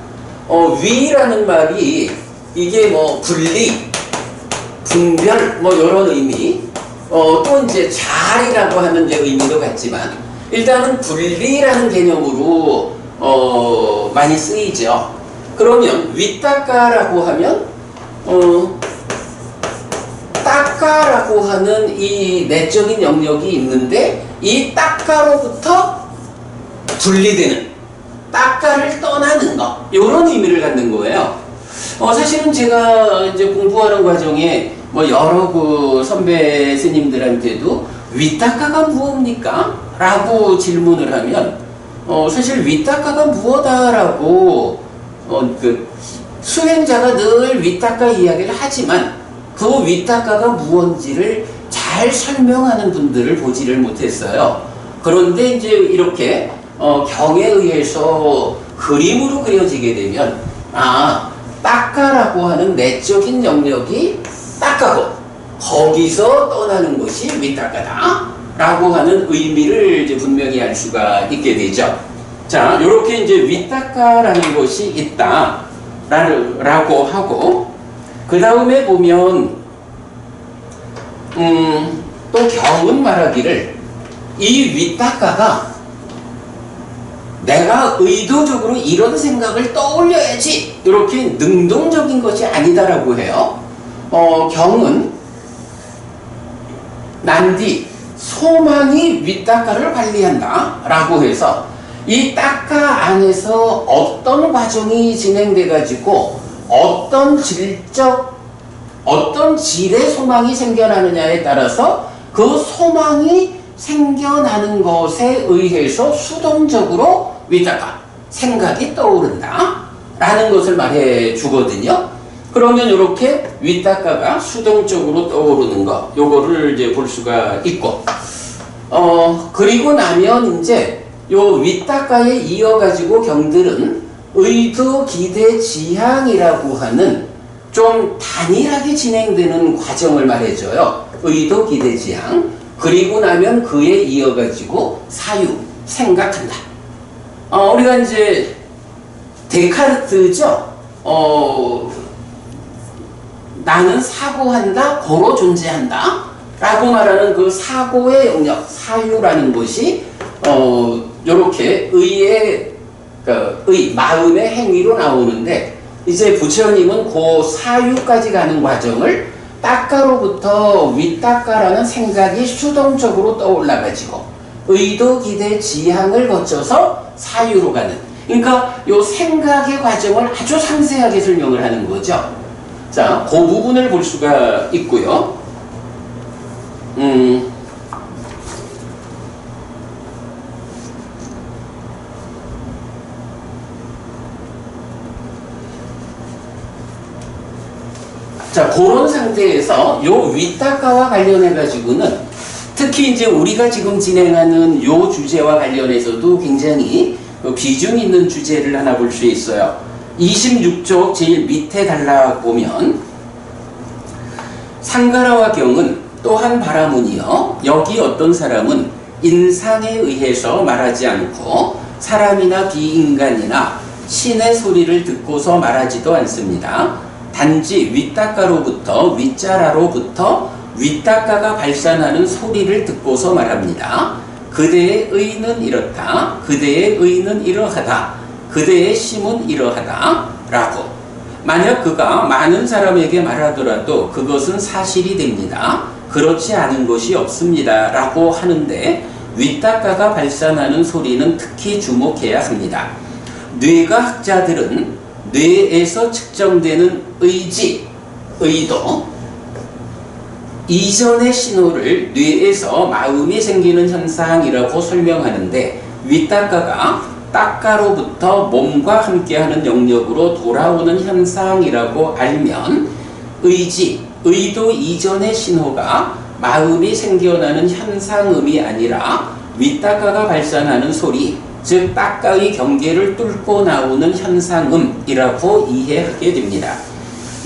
위라는 말이 이게 뭐 분리, 분별 뭐 이런 의미, 또 이제 잘이라고 하는 이제 의미도 같지만 일단은 분리라는 개념으로 많이 쓰이죠. 그러면 위따까라고 하면 따까라고 하는 이 내적인 영역이 있는데 이 따까로부터 분리되는, 따까를 떠나는 것, 이런 의미를 갖는 거예요. 사실은 제가 이제 공부하는 과정에 뭐 여러 그 선배 스님들한테도 위따까가 무엇입니까? 라고 질문을 하면 사실 위따까가 무엇다라고 그 수행자가 늘 위따까 이야기를 하지만 그 위따까가 무엇인지를 잘 설명하는 분들을 보지를 못했어요. 그런데 이제 이렇게 경에 의해서 그림으로 그려지게 되면 따까라고 하는 내적인 영역이 따까고 거기서 떠나는 것이 윗닦아다 라고 하는 의미를 이제 분명히 알 수가 있게 되죠. 자, 요렇게 이제 윗닦아라는 것이 있다 라고 하고, 그 다음에 보면 또 경은 말하기를 이 윗닦아가 내가 의도적으로 이런 생각을 떠올려야지 이렇게 능동적인 것이 아니다라고 해요. 경은 난디 소망이 윗닦아를 관리한다 라고 해서 이 닦아 안에서 어떤 과정이 진행돼 가지고 어떤 질의 소망이 생겨나느냐에 따라서 그 소망이 생겨나는 것에 의해서 수동적으로 윗닦아 생각이 떠오른다 라는 것을 말해 주거든요. 그러면 이렇게 윗닦아가 수동적으로 떠오르는 것, 요거를 이제 볼 수가 있고, 그리고 나면 이제 요 윗닦아에 이어가지고 경들은 의도, 기대, 지향이라고 하는 좀 단일하게 진행되는 과정을 말해줘요. 의도, 기대, 지향. 그리고 나면 그에 이어가지고 사유, 생각한다. 우리가 이제 데카르트죠. 나는 사고한다, 고로 존재한다 라고 말하는 그 사고의 영역, 사유라는 것이 요렇게 마음의 행위로 나오는데, 이제 부처님은 그 사유까지 가는 과정을 닦아로부터 윗닦아라는 생각이 수동적으로 떠올라가지고 의도, 기대, 지향을 거쳐서 사유로 가는, 그러니까 요 생각의 과정을 아주 상세하게 설명을 하는 거죠. 자, 그 부분을 볼 수가 있고요. 자, 그런 상태에서 요 윗닦아와 관련해 가지고는 특히 이제 우리가 지금 진행하는 요 주제와 관련해서도 굉장히 비중 있는 주제를 하나 볼 수 있어요. 26쪽 제일 밑에 달라 보면 상가라와 경은 또한 바라문이여 여기 어떤 사람은 인상에 의해서 말하지 않고 사람이나 비인간이나 신의 소리를 듣고서 말하지도 않습니다. 단지 윗닦아로부터 윗자라로부터 윗닦아가 발산하는 소리를 듣고서 말합니다. 그대의 의는 이렇다. 그대의 의는 이러하다. 그대의 심은 이러하다 라고. 만약 그가 많은 사람에게 말하더라도 그것은 사실이 됩니다. 그렇지 않은 것이 없습니다 라고 하는데, 윗닦아가 발산하는 소리는 특히 주목해야 합니다. 뇌과학자들은 뇌에서 측정되는 의지, 의도, 이전의 신호를 뇌에서 마음이 생기는 현상이라고 설명하는데, 윗닦아가 닦아로부터 몸과 함께하는 영역으로 돌아오는 현상이라고 알면 의지, 의도 이전의 신호가 마음이 생겨나는 현상음이 아니라 윗닦아가 발산하는 소리, 즉 닦아의 경계를 뚫고 나오는 현상음이라고 이해하게 됩니다.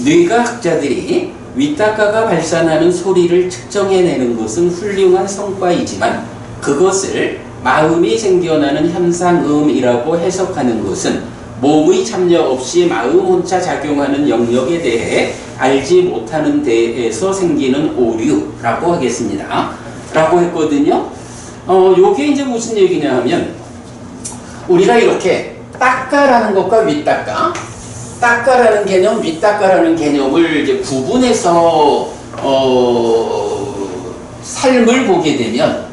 뇌과학자들이 윗닦아가 발산하는 소리를 측정해내는 것은 훌륭한 성과이지만 그것을 마음이 생겨나는 현상음이라고 해석하는 것은 몸의 참여 없이 마음 혼자 작용하는 영역에 대해 알지 못하는 데에서 생기는 오류라고 하겠습니다. 라고 했거든요. 요게 이제 무슨 얘기냐 하면, 우리가 이렇게 닦아라는 것과 윗닦아, 닦아라는 개념, 윗닦아라는 개념을 이제 구분해서 삶을 보게 되면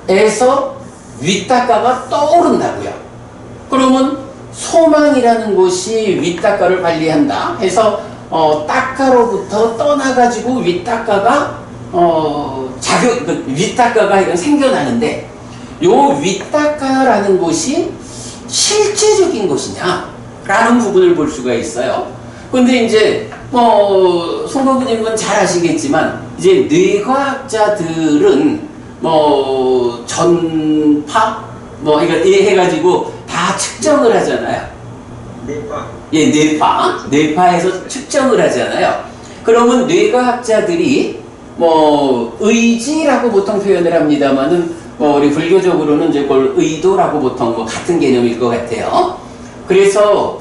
닦아에서 윗닦아가 떠오른다고요. 그러면 소망이라는 것이 윗닦아를 관리한다 해서 닦아로부터 떠나가지고 윗닦아가 윗닦아가 생겨나는데, 요 윗닦아라는 것이 실제적인 것이냐 라는 부분을 볼 수가 있어요. 근데 이제 송도부님은 잘 아시겠지만, 이제 뇌과학자들은 전파 이거 해가지고 다 측정을 하잖아요. 뇌파. 예, 뇌파에서 측정을 하잖아요. 그러면 뇌과학자들이 뭐 의지라고 보통 표현을 합니다만은 우리 불교적으로는 이제 그걸 의도라고 보통 뭐 같은 개념일 것 같아요. 그래서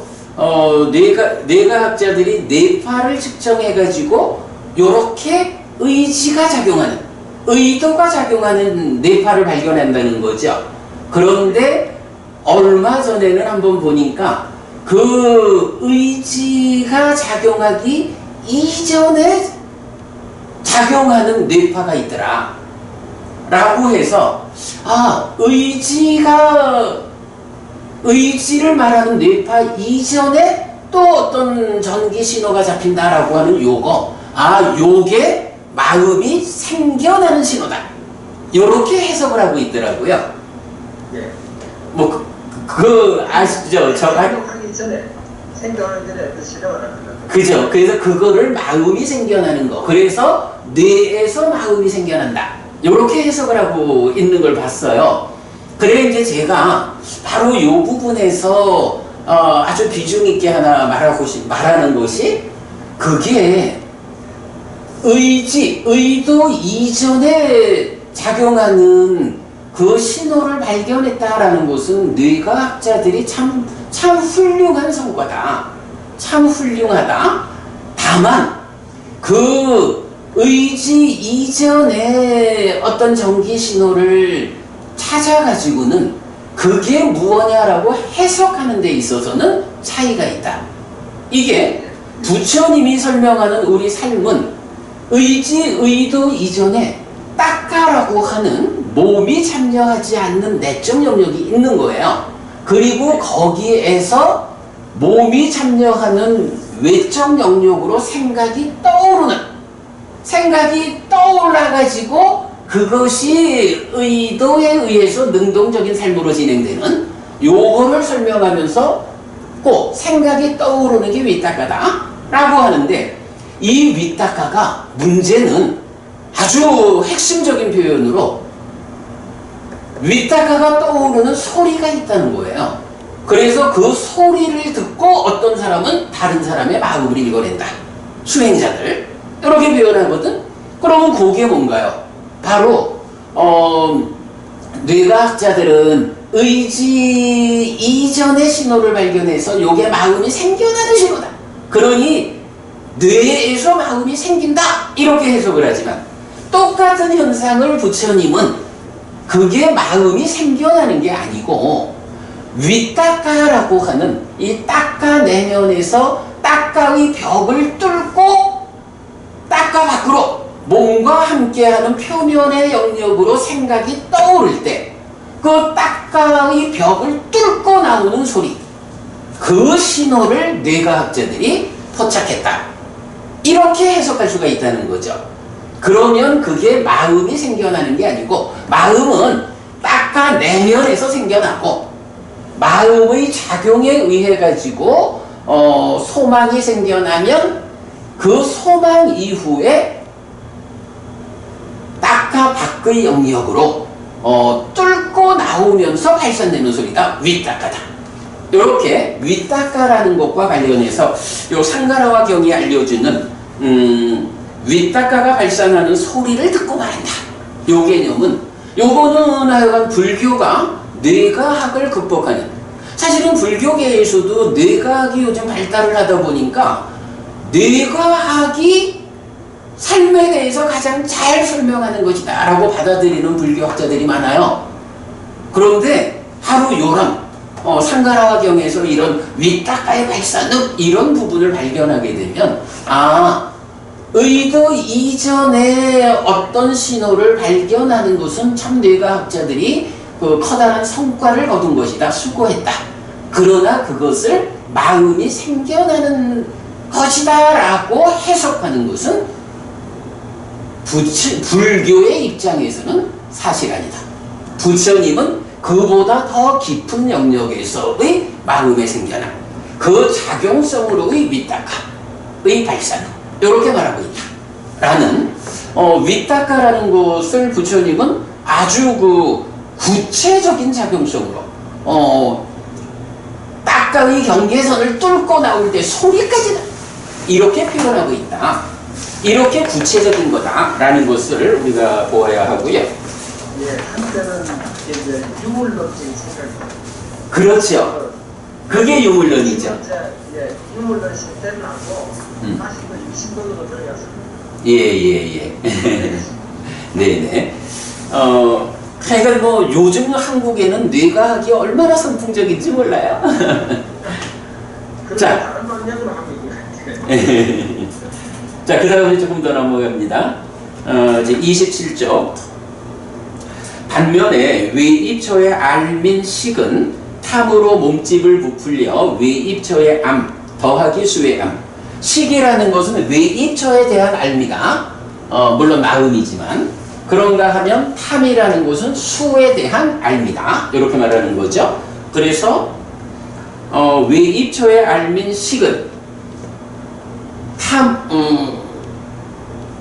뇌과학자들이 뇌파를 측정해가지고 요렇게 의지가 작용하는, 의도가 작용하는 뇌파를 발견한다는 거죠. 그런데 얼마 전에는 한번 보니까 그 의지가 작용하기 이전에 작용하는 뇌파가 있더라 라고 해서 의지를 말하는 뇌파 이전에 또 어떤 전기 신호가 잡힌다라고 하는 요게 마음이 생겨나는 신호다, 요렇게 해석을 하고 있더라고요. 예. 뭐 아시죠? 생각하기 전에, 생각하기 전에 어떤 신호가 나타난다. 그죠? 그래서 그거를 마음이 생겨나는 거, 그래서 뇌에서 마음이 생겨난다, 요렇게 해석을 하고 있는 걸 봤어요. 그래 이제 제가 바로 요 부분에서 아주 비중 있게 하나 말하는 것이, 그게 의도 이전에 작용하는 그 신호를 발견했다라는 것은 뇌과학자들이 참 훌륭한 성과다, 참 훌륭하다. 다만 그 의지 이전에 어떤 전기 신호를 찾아가지고는 그게 무엇냐라고 해석하는 데 있어서는 차이가 있다. 이게 부처님이 설명하는 우리 삶은 의도 이전에 딱가라고 하는 몸이 참여하지 않는 내적 영역이 있는 거예요. 그리고 거기에서 몸이 참여하는 외적 영역으로 생각이 떠올라가지고 그것이 의도에 의해서 능동적인 삶으로 진행되는 요거를 설명하면서 꼭 생각이 떠오르는 게 위탁가다 라고 하는데, 이 위탁가가 문제는 아주 핵심적인 표현으로 위탁가가 떠오르는 소리가 있다는 거예요. 그래서 그 소리를 듣고 어떤 사람은 다른 사람의 마음을 읽어낸다, 수행자들 이렇게 표현하거든. 그러면 그게 뭔가요? 바로 뇌과학자들은 의지 이전의 신호를 발견해서 요게 마음이 생겨나는 신호다, 그러니 뇌에서 마음이 생긴다, 이렇게 해석을 하지만, 똑같은 현상을 부처님은 그게 마음이 생겨나는 게 아니고 위따까라고 하는 이 따까 내면에서 따까의 벽을 뚫고 따까 밖으로 몸과 함께하는 표면의 영역으로 생각이 떠오를 때 그 따까의 벽을 뚫고 나오는 소리, 그 신호를 뇌과학자들이 포착했다, 이렇게 해석할 수가 있다는 거죠. 그러면 그게 마음이 생겨나는 게 아니고, 마음은 따까 내면에서 생겨나고 마음의 작용에 의해 가지고 소망이 생겨나면 그 소망 이후에 따까 밖의 영역으로 뚫고 나오면서 발산되는 소리가 위따까다. 이렇게 위따까라는 것과 관련해서 요 상가라와 경이 알려주는 위따까가 발산하는 소리를 듣고 말한다, 요 개념은, 요거는 하여간 불교가 뇌과학을 극복하는, 사실은 불교계에서도 뇌과학이 요즘 발달을 하다 보니까 뇌과학이 삶에 대해서 가장 잘 설명하는 것이다 라고 받아들이는 불교학자들이 많아요. 그런데 바로 요런 상가라와 경에서 이런 위따까의 발산음, 이런 부분을 발견하게 되면, 의도 이전에 어떤 신호를 발견하는 것은 참 뇌과학자들이 그 커다란 성과를 거둔 것이다, 수고했다. 그러나 그것을 마음이 생겨나는 것이다 라고 해석하는 것은 불교의 입장에서는 사실 아니다. 부처님은 그보다 더 깊은 영역에서의 마음의 생겨남, 그 작용성으로의 위따까의 발산, 이렇게 말하고 있다 라는 위따까라는 것을 부처님은 아주 그 구체적인 작용성으로 따까의 경계선을 뚫고 나올 때 소리까지 나, 이렇게 표현하고 있다. 이렇게 구체적인 거다라는 것을 우리가 보아야 하고요. 예, 한때는 이제 유물론적인 생각이. 그렇죠. 그게 유물론이죠. 예, 유물론 시스템을 하고 다시 그 유신론으로 들어갔습니다. 예. 네네. 하여간 뭐 요즘 한국에는 뇌과학이 얼마나 선풍적인지 몰라요. 자. 다른 방향으로 하고 있는 자, 그 다음에 조금 더 넘어갑니다. 이제 27쪽. 반면에 외입처의 알민식은 탐으로 몸집을 부풀려 외입처의 암 더하기 수의 암. 식이라는 것은 외입처에 대한 알미가 물론 마음이지만 그런가 하면 탐이라는 것은 수에 대한 알미다. 이렇게 말하는 거죠. 그래서 외입처의 알민식은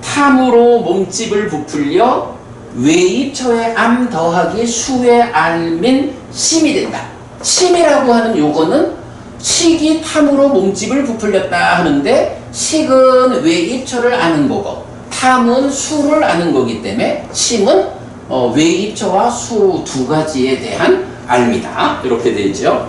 탐으로 몸집을 부풀려 외입처의 암 더하기 수의 알민 심이 된다. 심이라고 하는 요거는 식이 탐으로 몸집을 부풀렸다 하는데 식은 외입처를 아는 거고 탐은 수를 아는 거기 때문에 심은 외입처와 수 두 가지에 대한 알미다. 이렇게 되죠.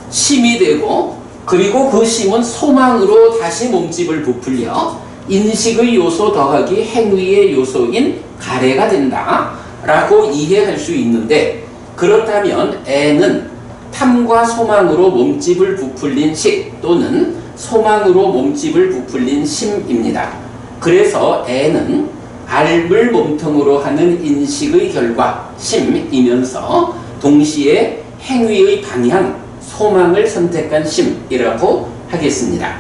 심이 되고 그리고 그 심은 소망으로 다시 몸집을 부풀려 인식의 요소 더하기 행위의 요소인 가래가 된다 라고 이해할 수 있는데 그렇다면 애는 탐과 소망으로 몸집을 부풀린 식 또는 소망으로 몸집을 부풀린 심입니다. 그래서 애는 알을 몸통으로 하는 인식의 결과 심이면서 동시에 행위의 방향 소망을 선택한 심이라고 하겠습니다.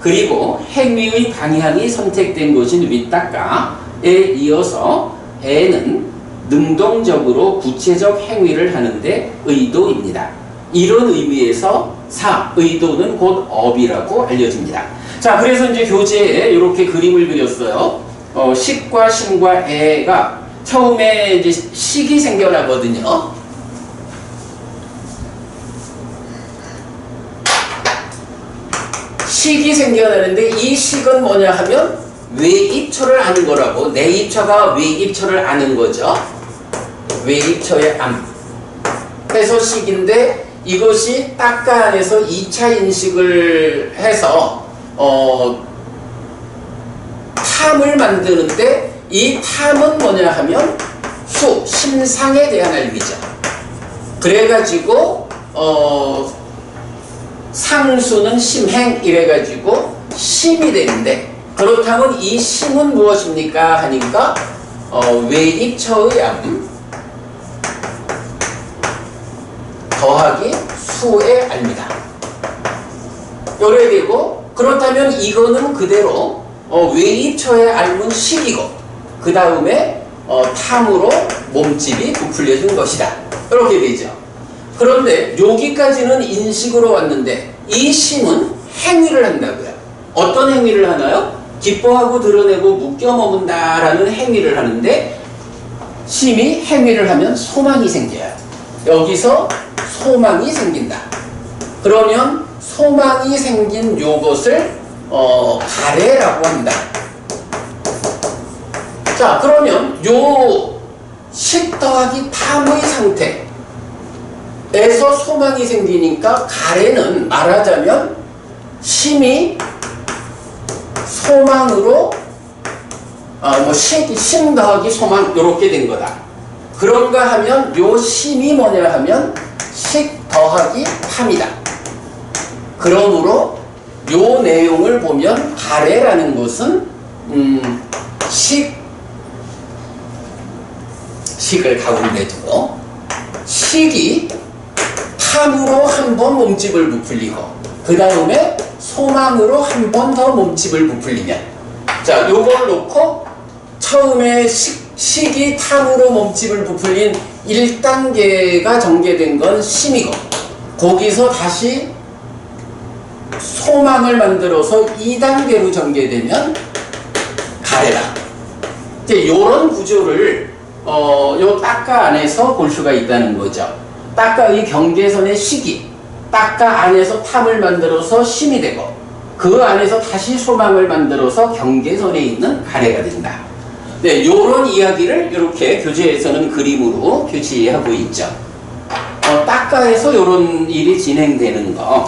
그리고 행위의 방향이 선택된 것인 윗닦아에 이어서 애는 능동적으로 구체적 행위를 하는데 의도입니다. 이런 의미에서 의도는 곧 업이라고 알려집니다. 자, 그래서 이제 교재에 이렇게 그림을 그렸어요. 식과 심과 애가 처음에 이제 식이 생겨나거든요. 식이 생겨나는데 이 식은 뭐냐 하면 외입처를 아는 거라고. 내입처가 외입처를 아는 거죠. 외입처의 암. 그래서 식인데 이것이 딱가 안에서 2차 인식을 해서 탐을 만드는데 이 탐은 뭐냐 하면 심상에 대한 알미죠. 그래가지고 상수는 심행 이래가지고 심이 되는데 그렇다면 이 심은 무엇입니까 하니까 외입처의 암 더하기 수의 알미다. 요래 되고 그렇다면 이거는 그대로 외입처의 알은 식이고 그 다음에 탐으로 몸집이 부풀려진 것이다. 이렇게 되죠. 그런데 여기까지는 인식으로 왔는데 이 심은 행위를 한다고요. 어떤 행위를 하나요? 기뻐하고 드러내고 묶여 머문다라는 행위를 하는데 심이 행위를 하면 소망이 생겨요. 여기서 소망이 생긴다. 그러면 소망이 생긴 요것을 가래라고 합니다. 자, 그러면 요 식 더하기 탐의 상태에서 소망이 생기니까 가래는 말하자면 심이 소망으로 심 더하기 소망 이렇게 된 거다. 그런가 하면 요 심이 뭐냐 하면 식 더하기 탐이다. 그러므로 요 내용을 보면 가래라는 것은 식을 가운데 두고 식이 탐으로 한 번 몸집을 부풀리고 그 다음에 소망으로 한 번 더 몸집을 부풀리면 자 요걸 놓고 처음에 식이 탐으로 몸집을 부풀린 1단계가 전개된 건 심이고 거기서 다시 소망을 만들어서 2단계로 전개되면 가래다. 이제 이런 구조를 요 딱가 안에서 볼 수가 있다는 거죠. 딱가의 경계선의 식이 딱가 안에서 탐을 만들어서 심이 되고 그 안에서 다시 소망을 만들어서 경계선에 있는 가래가 된다. 네, 요런 이야기를 이렇게 교재에서는 그림으로 표시하고 있죠. 딱가에서 요런 일이 진행되는 거.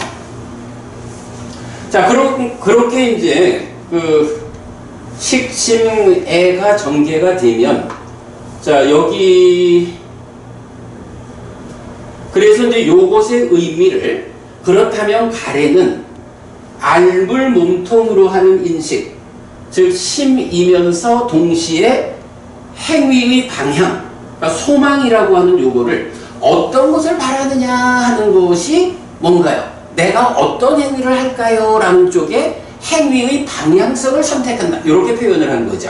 자, 그렇게 이제 그 식심애가 전개가 되면, 자, 여기 그래서 이제 요것의 의미를, 그렇다면 가래는 앓을 몸통으로 하는 인식, 즉 심이면서 동시에 행위의 방향, 그러니까 소망이라고 하는 요거를 어떤 것을 바라느냐 하는 것이 뭔가요? 내가 어떤 행위를 할까요? 라는 쪽에 행위의 방향성을 선택한다. 이렇게 표현을 한 거죠.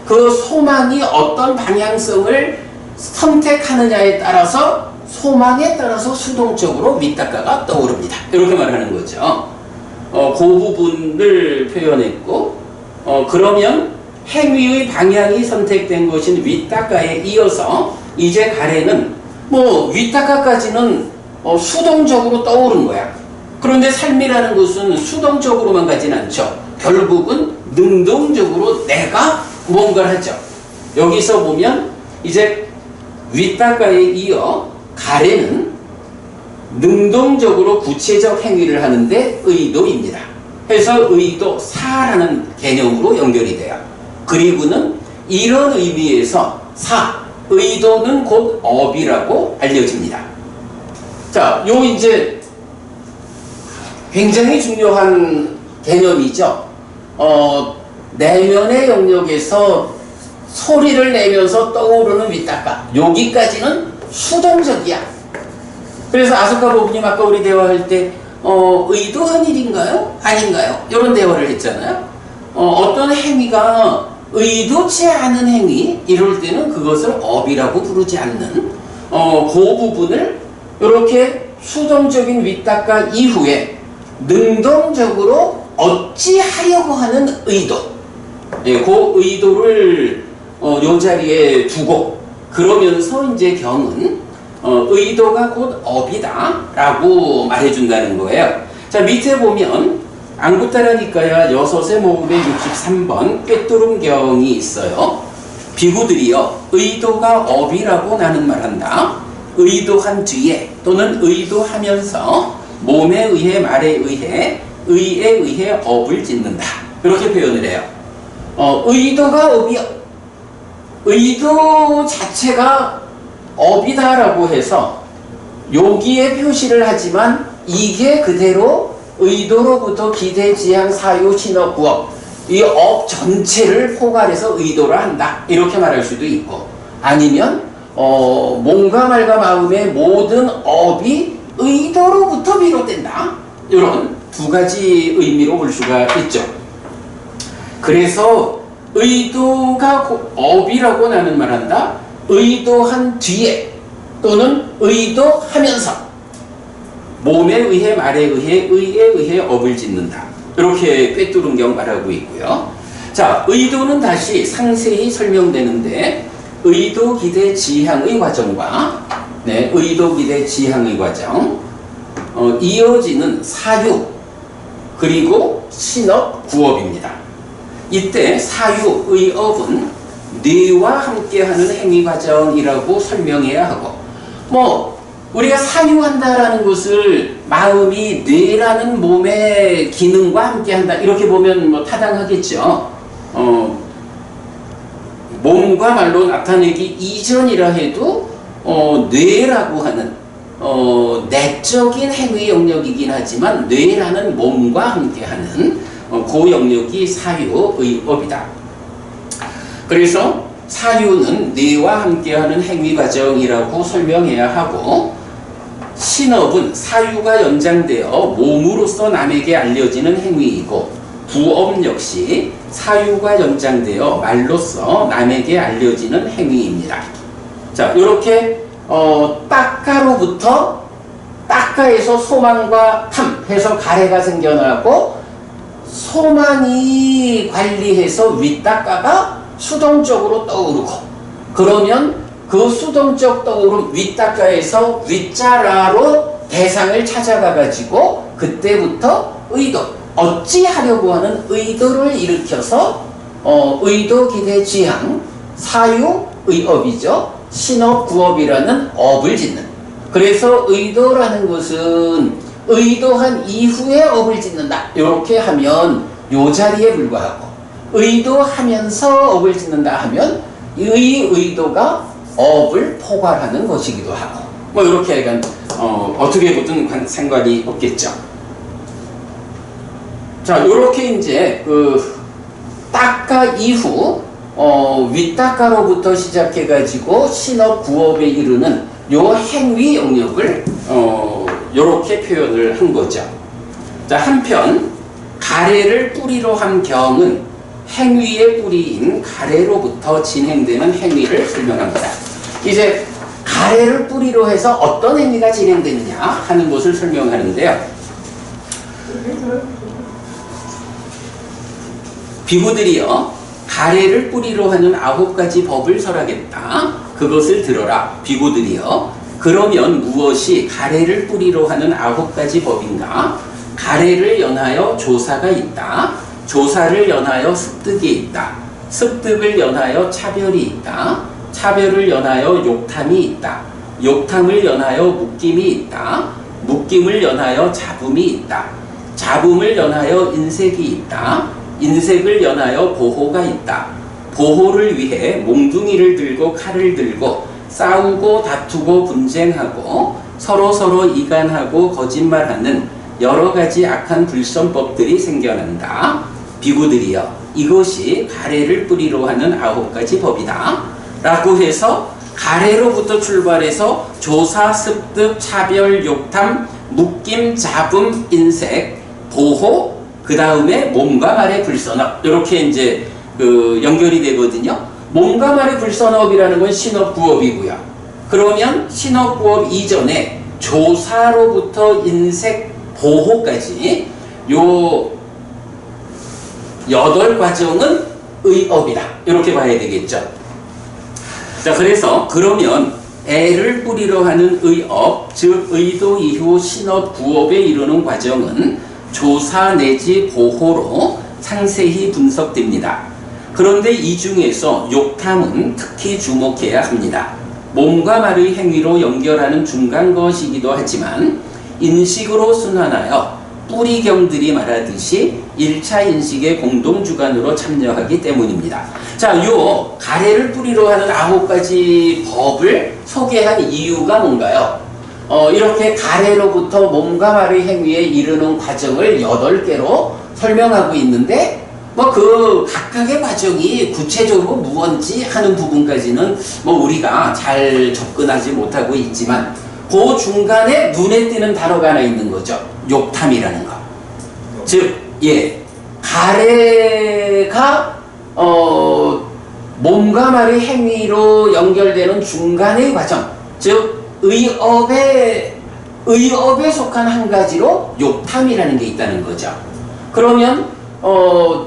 그 소망이 어떤 방향성을 선택하느냐에 따라서, 소망에 따라서 수동적으로 밑닦아가 떠오릅니다. 이렇게 말하는 거죠. 그 부분을 표현했고, 그러면 행위의 방향이 선택된 것인 윗닦아에 이어서 이제 가래는 뭐 윗닦아까지는 수동적으로 떠오른 거야. 그런데 삶이라는 것은 수동적으로만 가진 않죠. 결국은 능동적으로 내가 뭔가를 하죠. 여기서 보면 이제 윗닦아에 이어 가래는 능동적으로 구체적 행위를 하는데 의도입니다. 해서 의도 사라는 개념으로 연결이 돼요. 그리고는 이런 의미에서 의도는 곧 업이라고 알려집니다. 자, 요 이제 굉장히 중요한 개념이죠. 내면의 영역에서 소리를 내면서 떠오르는 윗닦아. 여기까지는 수동적이야. 그래서 아소카 부부님 아까 우리 대화할 때 의도한 일인가요? 아닌가요? 이런 대화를 했잖아요. 어떤 행위가 의도치 않은 행위, 이럴 때는 그것을 업이라고 부르지 않는 그 부분을 이렇게 수동적인 윗닦아 이후에 능동적으로 어찌하려고 하는 의도, 그 의도를 요 자리에 두고, 그러면서 이제 경은 의도가 곧 업이다 라고 말해준다는 거예요. 자, 밑에 보면 앙구타라니까야 6의 모음의 63번 꿰뚫음경이 있어요. 비구들이여 의도가 업이라고 나는 말한다. 의도한 뒤에 또는 의도하면서 몸에 의해 말에 의해 의에 의해 업을 짓는다. 이렇게 표현을 해요. 의도가 업이요. 의도 자체가 업이다라고 해서 여기에 표시를 하지만 이게 그대로 의도로부터 기대, 지향, 사유, 신업, 구업, 이 업 전체를 포괄해서 의도를 한다. 이렇게 말할 수도 있고, 아니면 몸과 말과 마음의 모든 업이 의도로부터 비롯된다. 이런 두 가지 의미로 볼 수가 있죠. 그래서 의도가 업이라고 나는 말한다. 의도한 뒤에 또는 의도하면서 몸에 의해 말에 의해 의에 의해 업을 짓는다. 이렇게 꿰뚫음경 말하고 있고요. 자, 의도는 다시 상세히 설명되는데 의도, 기대, 지향의 과정과 의도, 기대, 지향의 과정, 이어지는 사유, 그리고 신업, 구업입니다. 이때 사유의 업은 뇌와 함께하는 행위 과정이라고 설명해야 하고, 우리가 사유한다라는 것을 마음이 뇌라는 몸의 기능과 함께한다 이렇게 보면 타당하겠죠. 몸과 말로 나타내기 이전이라 해도 뇌라고 하는 내적인 행위 영역이긴 하지만 뇌라는 몸과 함께하는 그 영역이 사유의 업이다. 그래서 사유는 뇌와 함께하는 행위 과정이라고 설명해야 하고, 신업은 사유가 연장되어 몸으로서 남에게 알려지는 행위이고, 구업 역시 사유가 연장되어 말로써 남에게 알려지는 행위입니다. 자, 이렇게 딱가로부터 딱가에서 소망과 탐 해서 가래가 생겨나고, 소망이 관리해서 윗딱가가 수동적으로 떠오르고, 그러면 그 수동적 떠오른 윗딱가에서 윗자라로 대상을 찾아가 가지고 그때부터 의도, 어찌하려고 하는 의도를 일으켜서 의도, 기대, 지향, 사유, 의업이죠. 신업, 구업이라는 업을 짓는. 그래서 의도라는 것은 의도한 이후에 업을 짓는다. 이렇게 하면 요 자리에 불과하고, 의도하면서 업을 짓는다 하면 이 의도가 업을 포괄하는 것이기도 하고, 뭐 이렇게 약간 어떻게 보든 상관이 없겠죠. 자, 요렇게 이제 그 따까 이후 윗따까로부터 시작해가지고 신업, 구업에 이르는 요 행위 영역을 요렇게 표현을 한 거죠. 자, 한편 가래를 뿌리로 한 경은 행위의 뿌리인 가래로부터 진행되는 행위를 설명합니다. 이제 가래를 뿌리로 해서 어떤 행위가 진행되느냐 하는 것을 설명하는데요. 비구들이여, 가래를 뿌리로 하는 9가지 법을 설하겠다. 그것을 들어라. 비구들이여, 그러면 무엇이 가래를 뿌리로 하는 9가지 법인가? 가래를 연하여 조사가 있다. 조사를 연하여 습득이 있다. 습득을 연하여 차별이 있다. 차별을 연하여 욕탐이 있다. 욕탐을 연하여 묶임이 있다. 묶임을 연하여 잡음이 있다. 잡음을 연하여 인색이 있다. 인색을 연하여 보호가 있다. 보호를 위해 몽둥이를 들고 칼을 들고 싸우고 다투고 분쟁하고 서로 이간하고 거짓말하는 여러 가지 악한 불선법들이 생겨난다. 비구들이여, 이것이 가래를 뿌리로 하는 9가지 법이다. 라고 해서 가래로부터 출발해서 조사, 습득, 차별, 욕탐, 묶임, 잡음, 인색, 보호, 그 다음에 몸과 말의 불선업, 이렇게 이제 연결이 되거든요. 몸과 말의 불선업이라는 건 신업구업이고요. 그러면 신업구업 이전에 조사로부터 인색, 보호까지 요 8과정은 의업이다. 이렇게 봐야 되겠죠. 자, 그래서 그러면 애를 뿌리로 하는 의업, 즉 의도 이후 신업, 구업에 이르는 과정은 조사 내지 보호로 상세히 분석됩니다. 그런데 이 중에서 욕탐은 특히 주목해야 합니다. 몸과 말의 행위로 연결하는 중간 것이기도 하지만 인식으로 순환하여 뿌리경들이 말하듯이 1차 인식의 공동주관으로 참여하기 때문입니다. 자, 요 가래를 뿌리로 하는 9가지 법을 소개한 이유가 뭔가요? 이렇게 가래로부터 몸과 말의 행위에 이르는 과정을 8개로 설명하고 있는데, 뭐 그 각각의 과정이 구체적으로 무언지 하는 부분까지는 뭐 우리가 잘 접근하지 못하고 있지만, 그 중간에 눈에 띄는 단어가 하나 있는 거죠. 욕탐이라는 거. 즉, 가래가 몸과 말의 행위로 연결되는 중간의 과정, 즉 의업에 속한 한 가지로 욕탐이라는 게 있다는 거죠. 그러면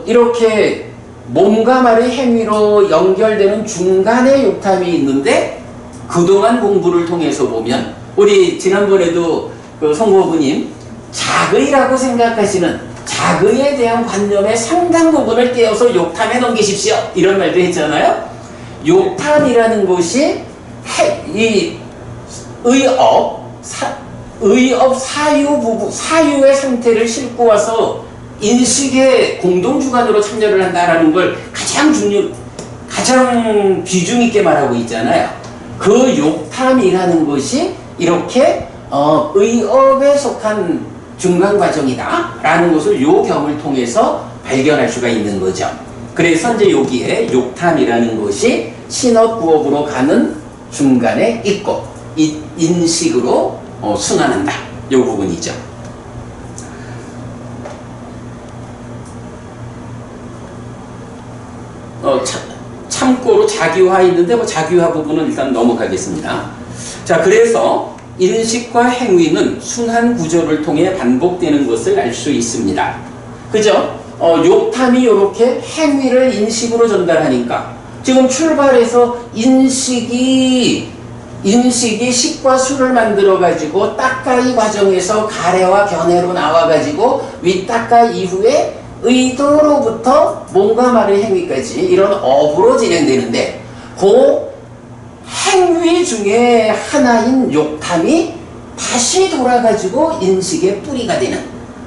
이렇게 몸과 말의 행위로 연결되는 중간에 욕탐이 있는데, 그동안 공부를 통해서 보면 우리 지난번에도 그 송호부님 자의라고 생각하시는 자의에 대한 관념의 상당 부분을 떼어서 욕탐에 넘기십시오, 이런 말도 했잖아요. 욕탐이라는 것이 이 의업 사유 부분, 사유의 상태를 싣고 와서 인식의 공동주관으로 참여를 한다라는 걸 가장 비중 있게 말하고 있잖아요. 그 욕탐이라는 것이 이렇게 의업에 속한 중간 과정이다 라는 것을 요 경을 통해서 발견할 수가 있는 거죠. 그래서 이제 여기에 욕탐이라는 것이 신업구업으로 가는 중간에 있고 인식으로 순환한다, 요 부분이죠. 참고로 자기화 있는데 뭐 자기화 부분은 일단 넘어가겠습니다. 자, 그래서 인식과 행위는 순환 구조를 통해 반복되는 것을 알 수 있습니다. 그죠? 욕탐이 이렇게 행위를 인식으로 전달하니까 지금 출발해서 인식이 인식이 식과 수를 만들어 가지고 따까이 과정에서 가래와 견해로 나와 가지고 윗따까 이후에 의도로부터 뭔가 말의 행위까지 이런 업으로 진행되는데 그 행위 중에 하나인 욕탐이 다시 돌아가지고 인식의 뿌리가 되는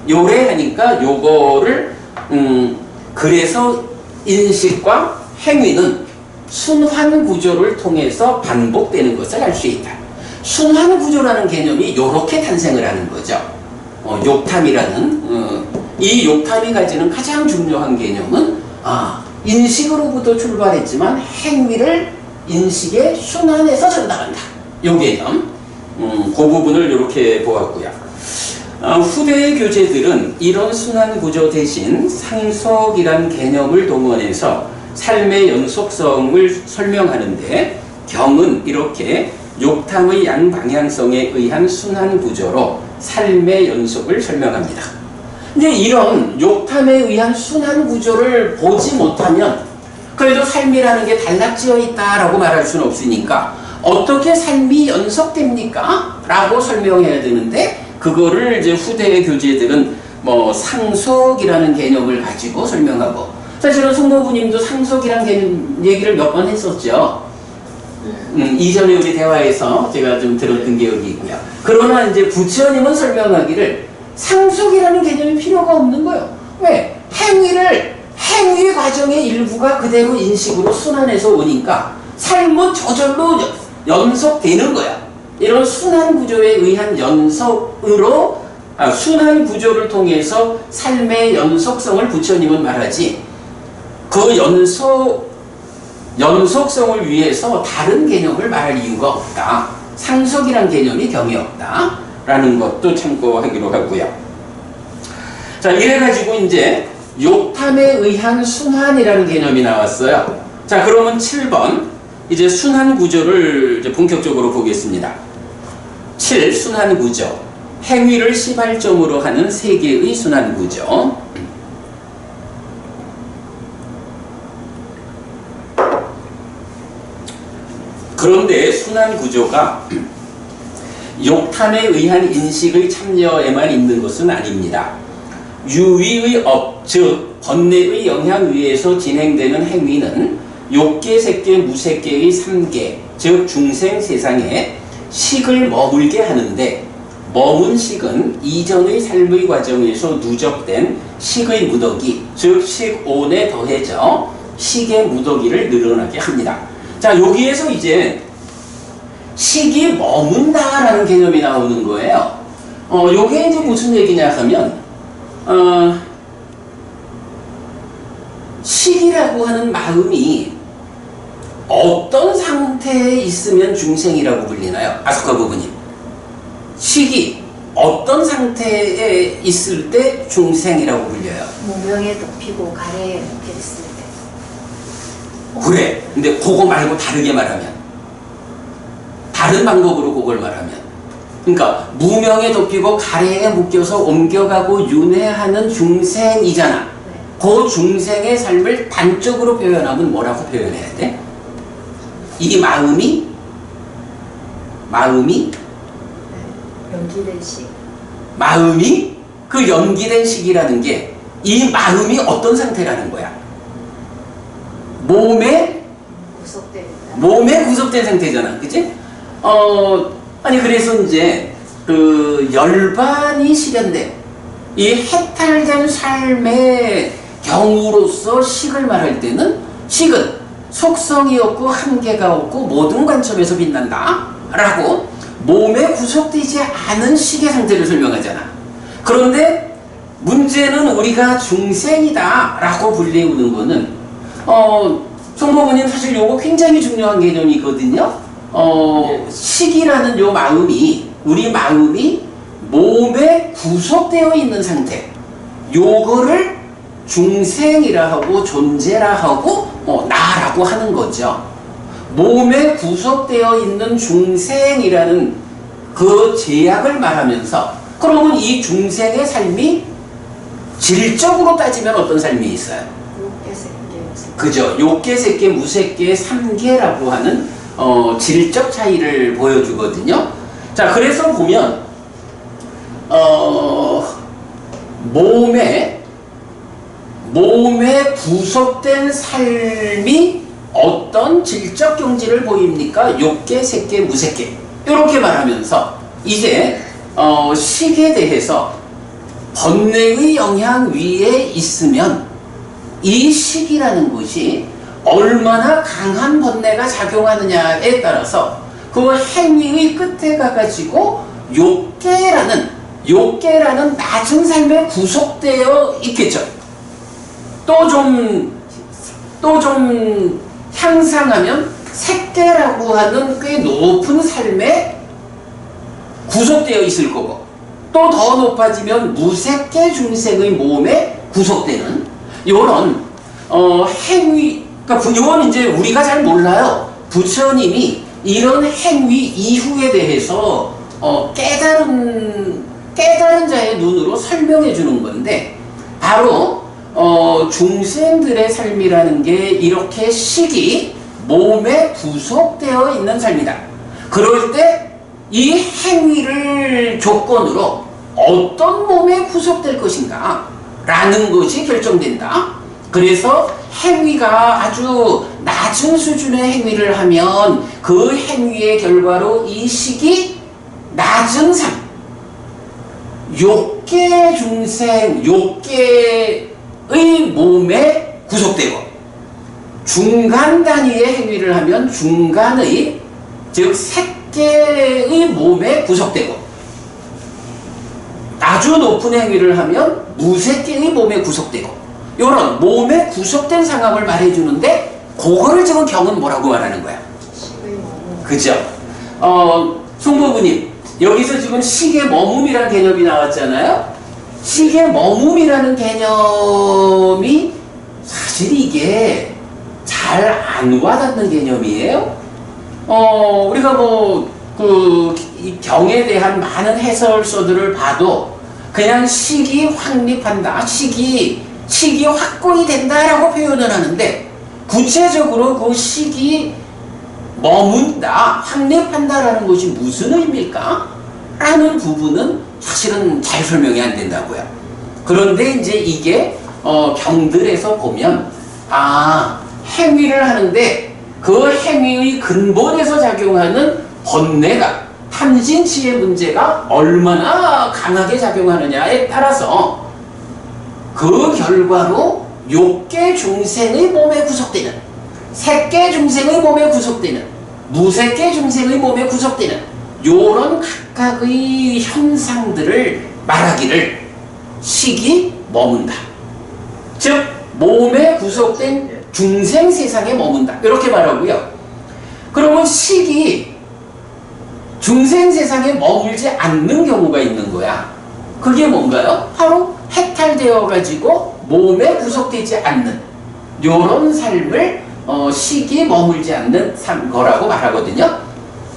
요래하니까 요거를 그래서 인식과 행위는 순환 구조를 통해서 반복되는 것을 알 수 있다. 순환 구조라는 개념이 요렇게 탄생을 하는 거죠. 욕탐이라는 이 욕탐이 가지는 가장 중요한 개념은 인식으로부터 출발했지만 행위를 인식의 순환에서 전달한다. 요 개념. 그 부분을 이렇게 보았고요. 후대의 교재들은 이런 순환 구조 대신 상속이란 개념을 동원해서 삶의 연속성을 설명하는데 경은 이렇게 욕탐의 양방향성에 의한 순환 구조로 삶의 연속을 설명합니다. 근데 이런 욕탐에 의한 순환 구조를 보지 못하면 그래도 삶이라는 게 단락지어 있다라고 말할 수는 없으니까 어떻게 삶이 연속됩니까? 라고 설명해야 되는데 그거를 이제 후대의 교재들은 뭐 상속이라는 개념을 가지고 설명하고 사실은 송모부님도 상속이라는 개념 얘기를 몇 번 했었죠. 이전에 우리 대화에서 제가 좀 들었던 기억이 있고요. 그러나 이제 부처님은 설명하기를 상속이라는 개념이 필요가 없는 거예요. 왜? 행위 과정의 일부가 그대로 인식으로 순환해서 오니까 삶은 저절로 연속되는 거야. 이런 순환 구조에 의한 연속으로 순환 구조를 통해서 삶의 연속성을 부처님은 말하지 그 연속성을 위해서 다른 개념을 말할 이유가 없다. 상속이란 개념이 경이 없다. 라는 것도 참고하기로 하고요. 자, 이래가지고 이제 욕탐에 의한 순환이라는 개념이 나왔어요. 자, 그러면 7번 이제 순환 구조를 이제 본격적으로 보겠습니다. 7. 순환 구조. 행위를 시발점으로 하는 세 개의 순환 구조. 그런데 순환 구조가 욕탐에 의한 인식의 참여에만 있는 것은 아닙니다. 유위의 업, 즉 번뇌의 영향 위에서 진행되는 행위는 욕계, 색계, 무색계의 3계, 즉 중생 세상에 식을 머물게 하는데 머문 식은 이전의 삶의 과정에서 누적된 식의 무더기, 즉 식온에 더해져 식의 무더기를 늘어나게 합니다. 자, 여기에서 이제 식이 머문다라는 개념이 나오는 거예요. 요게 이제 무슨 얘기냐 하면, 식이라고 하는 마음이 어떤 상태에 있으면 중생이라고 불리나요? 아소카 부부님. 식이 어떤 상태에 있을 때 중생이라고 불려요? 무명에 덮이고 가래에 묶여 있을 때. 그래. 근데 그거 말고 다르게 말하면 다른 방법으로 그걸 말하면 그러니까 무명에 덮이고 가래에 묶여서 옮겨가고 윤회하는 중생이잖아. 네. 그 중생의 삶을 단적으로 표현하면 뭐라고 표현해야 돼? 이 마음이 네. 연기된 식. 마음이 그 연기된 식이라는 게 이 마음이 어떤 상태라는 거야? 몸에 구속된 상태잖아. 그치? 아니, 그래서 이제, 열반이 실현된, 이 해탈된 삶의 경우로서 식을 말할 때는, 식은 속성이 없고 한계가 없고 모든 관점에서 빛난다. 라고 몸에 구속되지 않은 식의 상태를 설명하잖아. 그런데 문제는 우리가 중생이다. 라고 불리우는 거는, 송모부님 사실 요거 굉장히 중요한 개념이거든요. 식이라는 요 마음이 우리 마음이 몸에 구속되어 있는 상태 요거를 중생이라 하고 존재라 하고 나라고 하는 거죠. 몸에 구속되어 있는 중생이라는 그 제약을 말하면서 그러면 이 중생의 삶이 질적으로 따지면 어떤 삶이 있어요? 욕계, 색계, 무색계. 그죠. 욕계, 색계, 무색계, 삼계라고 하는 질적 차이를 보여주거든요. 자, 그래서 보면 몸에 구속된 삶이 어떤 질적 경지를 보입니까? 욕계, 색계, 무색계 이렇게 말하면서 이제 식에 대해서 번뇌의 영향 위에 있으면 이 식이라는 것이 얼마나 강한 번뇌가 작용하느냐에 따라서 그 행위의 끝에 가가지고 욕계라는 낮은 삶에 구속되어 있겠죠. 또 좀 향상하면 색계라고 하는 꽤 높은 삶에 구속되어 있을 거고, 또 더 높아지면 무색계 중생의 몸에 구속되는 요런 행위, 그러니까 이건 이제 우리가 잘 몰라요. 부처님이 이런 행위 이후에 대해서 깨달은 자의 눈으로 설명해 주는 건데, 바로 중생들의 삶이라는 게 이렇게 식이 몸에 구속되어 있는 삶이다. 그럴 때 이 행위를 조건으로 어떤 몸에 구속될 것인가 라는 것이 결정된다. 그래서 행위가 아주 낮은 수준의 행위를 하면 그 행위의 결과로 이 식이 낮은 삶, 욕계 중생, 욕계의 몸에 구속되고, 중간 단위의 행위를 하면 중간의, 즉 색계의 몸에 구속되고, 아주 높은 행위를 하면 무색계의 몸에 구속되고, 이런 몸에 구속된 상황을 말해주는데, 그거를 지금 경은 뭐라고 말하는 거야? 그죠? 송보부님, 여기서 지금 식의 머뭅이라는 개념이 나왔잖아요. 식의 머뭅이라는 개념이 사실 이게 잘 안 와닿는 개념이에요. 우리가 이 경에 대한 많은 해설서들을 봐도 그냥 식이 확립한다, 식이 확고히 된다라고 표현을 하는데, 구체적으로 그 식이 머문다, 확립한다라는 것이 무슨 의미일까? 라는 부분은 사실은 잘 설명이 안 된다고요. 그런데 이제 이게 경들에서 보면, 행위를 하는데 그 행위의 근본에서 작용하는 번뇌가, 탐진치의 문제가 얼마나 강하게 작용하느냐에 따라서 그 결과로 욕계 중생의 몸에 구속되는, 색계 중생의 몸에 구속되는, 무색계 중생의 몸에 구속되는 요런 각각의 현상들을 말하기를 식이 머문다, 즉 몸에 구속된 중생 세상에 머문다, 이렇게 말하고요. 그러면 식이 중생 세상에 머물지 않는 경우가 있는 거야. 그게 뭔가요? 바로 해탈되어 가지고 몸에 구속되지 않는 요런 삶을 식이 머물지 않는 거라고 말하거든요.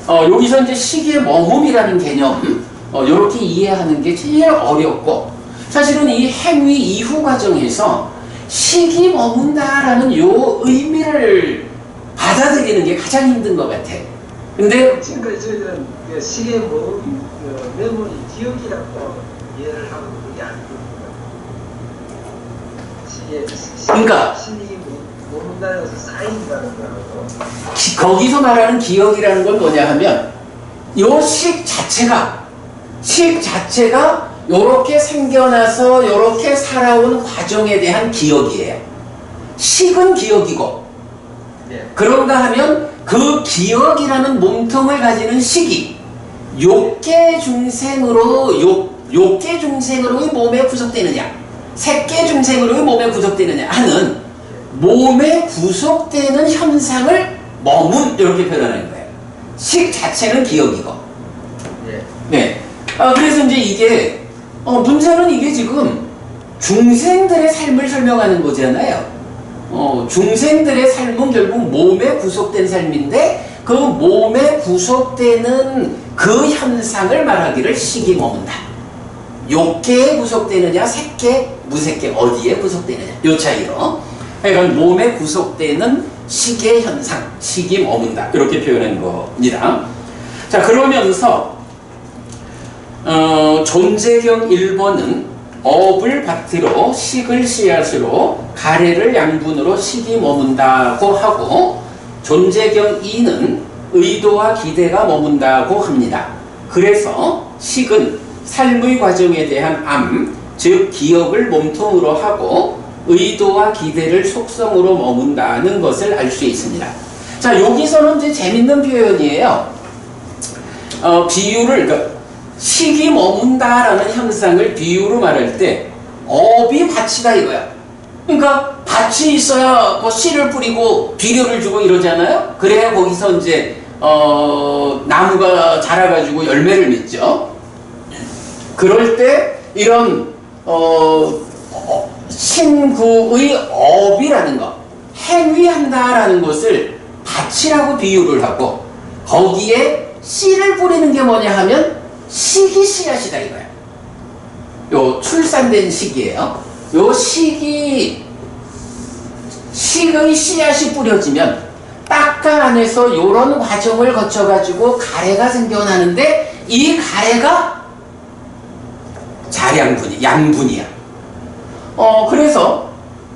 여기서 이제 식의 머뭅이라는 개념, 요렇게 이해하는 게 제일 어렵고, 사실은 이 행위 이후 과정에서 식이 머문다라는 요 의미를 받아들이는 게 가장 힘든 것 같아. 근데 지금까지 저희들은 식의 메모리 기억이라고 이해를 하고 그게 아니거든요. 그러니까 식이 머문다는 것은 쌓인다는 거라고. 거기서 말하는 기억이라는 건 뭐냐 하면, 요 식 자체가 요렇게 생겨나서 요렇게 살아온 과정에 대한 기억이에요. 식은 기억이고, 그런가 하면 그 기억이라는 몸통을 가지는 식이 욕계 중생으로의 몸에 구속되느냐, 색계 중생으로의 몸에 구속되느냐 하는 몸에 구속되는 현상을 머문, 이렇게 표현하는 거예요. 식 자체는 기억이고. 네. 그래서 이제 이게 문제는 이게 지금 중생들의 삶을 설명하는 거잖아요. 중생들의 삶은 결국 몸에 구속된 삶인데, 그 몸에 구속되는 그 현상을 말하기를 식이 머문다. 욕계에 구속되느냐, 색계, 무색계 어디에 구속되느냐, 요 차이로. 그러니까 몸에 구속되는 시계 현상, 식이 머문다 이렇게 표현한 겁니다. 자, 그러면서 존재경 1번은 업을 밭으로 식을 씨앗으로 가래를 양분으로 식이 머문다고 하고, 존재경 2는 의도와 기대가 머문다고 합니다. 그래서 식은 삶의 과정에 대한 암, 즉 기억을 몸통으로 하고 의도와 기대를 속성으로 머문다는 것을 알 수 있습니다. 자, 여기서는 이제 재밌는 표현이에요. 비유를, 그러니까 식이 머문다라는 현상을 비유로 말할 때 업이 밭이다 이거야. 그러니까 밭이 있어야 뭐 씨를 뿌리고 비료를 주고 이러잖아요. 그래야 거기서 이제 나무가 자라가지고 열매를 맺죠. 그럴 때 이런 신구의 업이라는 것, 행위한다라는 것을 밭이라고 비유를 하고, 거기에 씨를 뿌리는 게 뭐냐 하면 식이 씨앗이다 이거야. 요 출산된 식이에요. 요 식의 씨앗이 뿌려지면 딱가 안에서 요런 과정을 거쳐가지고 가래가 생겨나는데, 이 가래가 양분이야. 그래서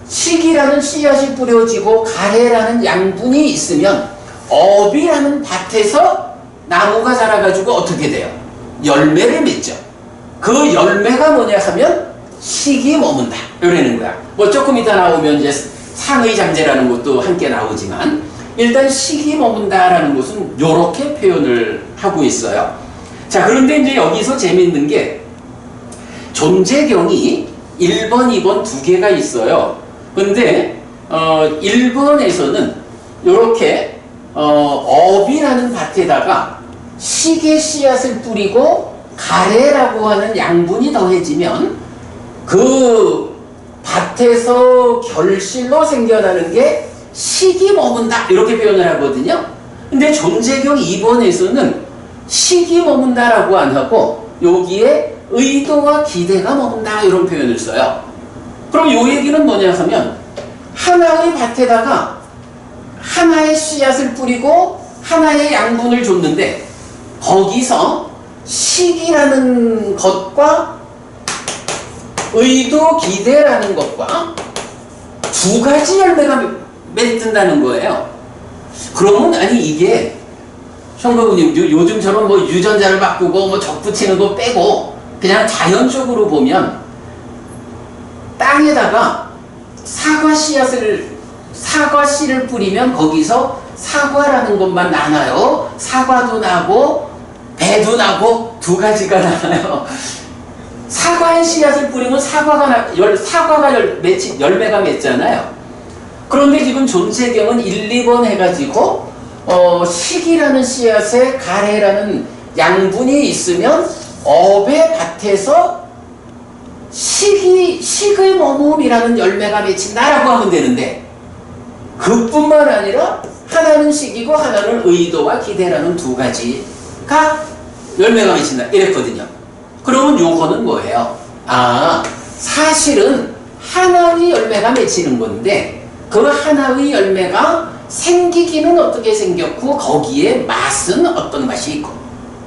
식이라는 씨앗이 뿌려지고 가래라는 양분이 있으면 업이라는 밭에서 나무가 자라가지고 어떻게 돼요? 열매를 맺죠. 그 열매가 뭐냐 하면 식이 머문다 이러는 거야. 뭐 조금 이따 나오면 이제 상의 잠재라는 것도 함께 나오지만, 일단 식이 머문다라는 것은 이렇게 표현을 하고 있어요. 자, 그런데 이제 여기서 재밌는 게 존재경이 1번, 2번 두 개가 있어요. 근데 1번에서는 이렇게 업이라는 밭에다가 식의 씨앗을 뿌리고 가래라고 하는 양분이 더해지면 그 밭에서 결실로 생겨나는 게 식이 머문다 이렇게 표현을 하거든요. 근데 존재경 2번에서는 식이 머문다라고 안 하고 여기에 의도와 기대가 머문다 이런 표현을 써요. 그럼 요 얘기는 뭐냐 하면, 하나의 밭에다가 하나의 씨앗을 뿌리고 하나의 양분을 줬는데, 거기서 식이라는 것과 의도, 기대라는 것과 두 가지 열매가 맺든다는 거예요. 그러면 아니 이게 형부님 요즘처럼 뭐 유전자를 바꾸고 뭐 적 붙이는 거 빼고 그냥 자연적으로 보면 땅에다가 사과 씨를 뿌리면 거기서 사과라는 것만 나나요? 사과도 나고 배도 나고 두 가지가 나나요? 사과의 씨앗을 뿌리면 사과가 열매가 맺잖아요. 그런데 지금 존재경은 1, 2번 해가지고 식이라는 씨앗에 가래라는 양분이 있으면 업의 밭에서 식의 머뭅이라는 열매가 맺힌다라고 하면 되는데, 그뿐만 아니라 하나는 식이고 하나는 의도와 기대라는 두 가지가 열매가 맺힌다 이랬거든요. 그러면 요거는 뭐예요? 사실은 하나의 열매가 맺히는 건데, 그 하나의 열매가 생기기는 어떻게 생겼고 거기에 맛은 어떤 맛이 있고,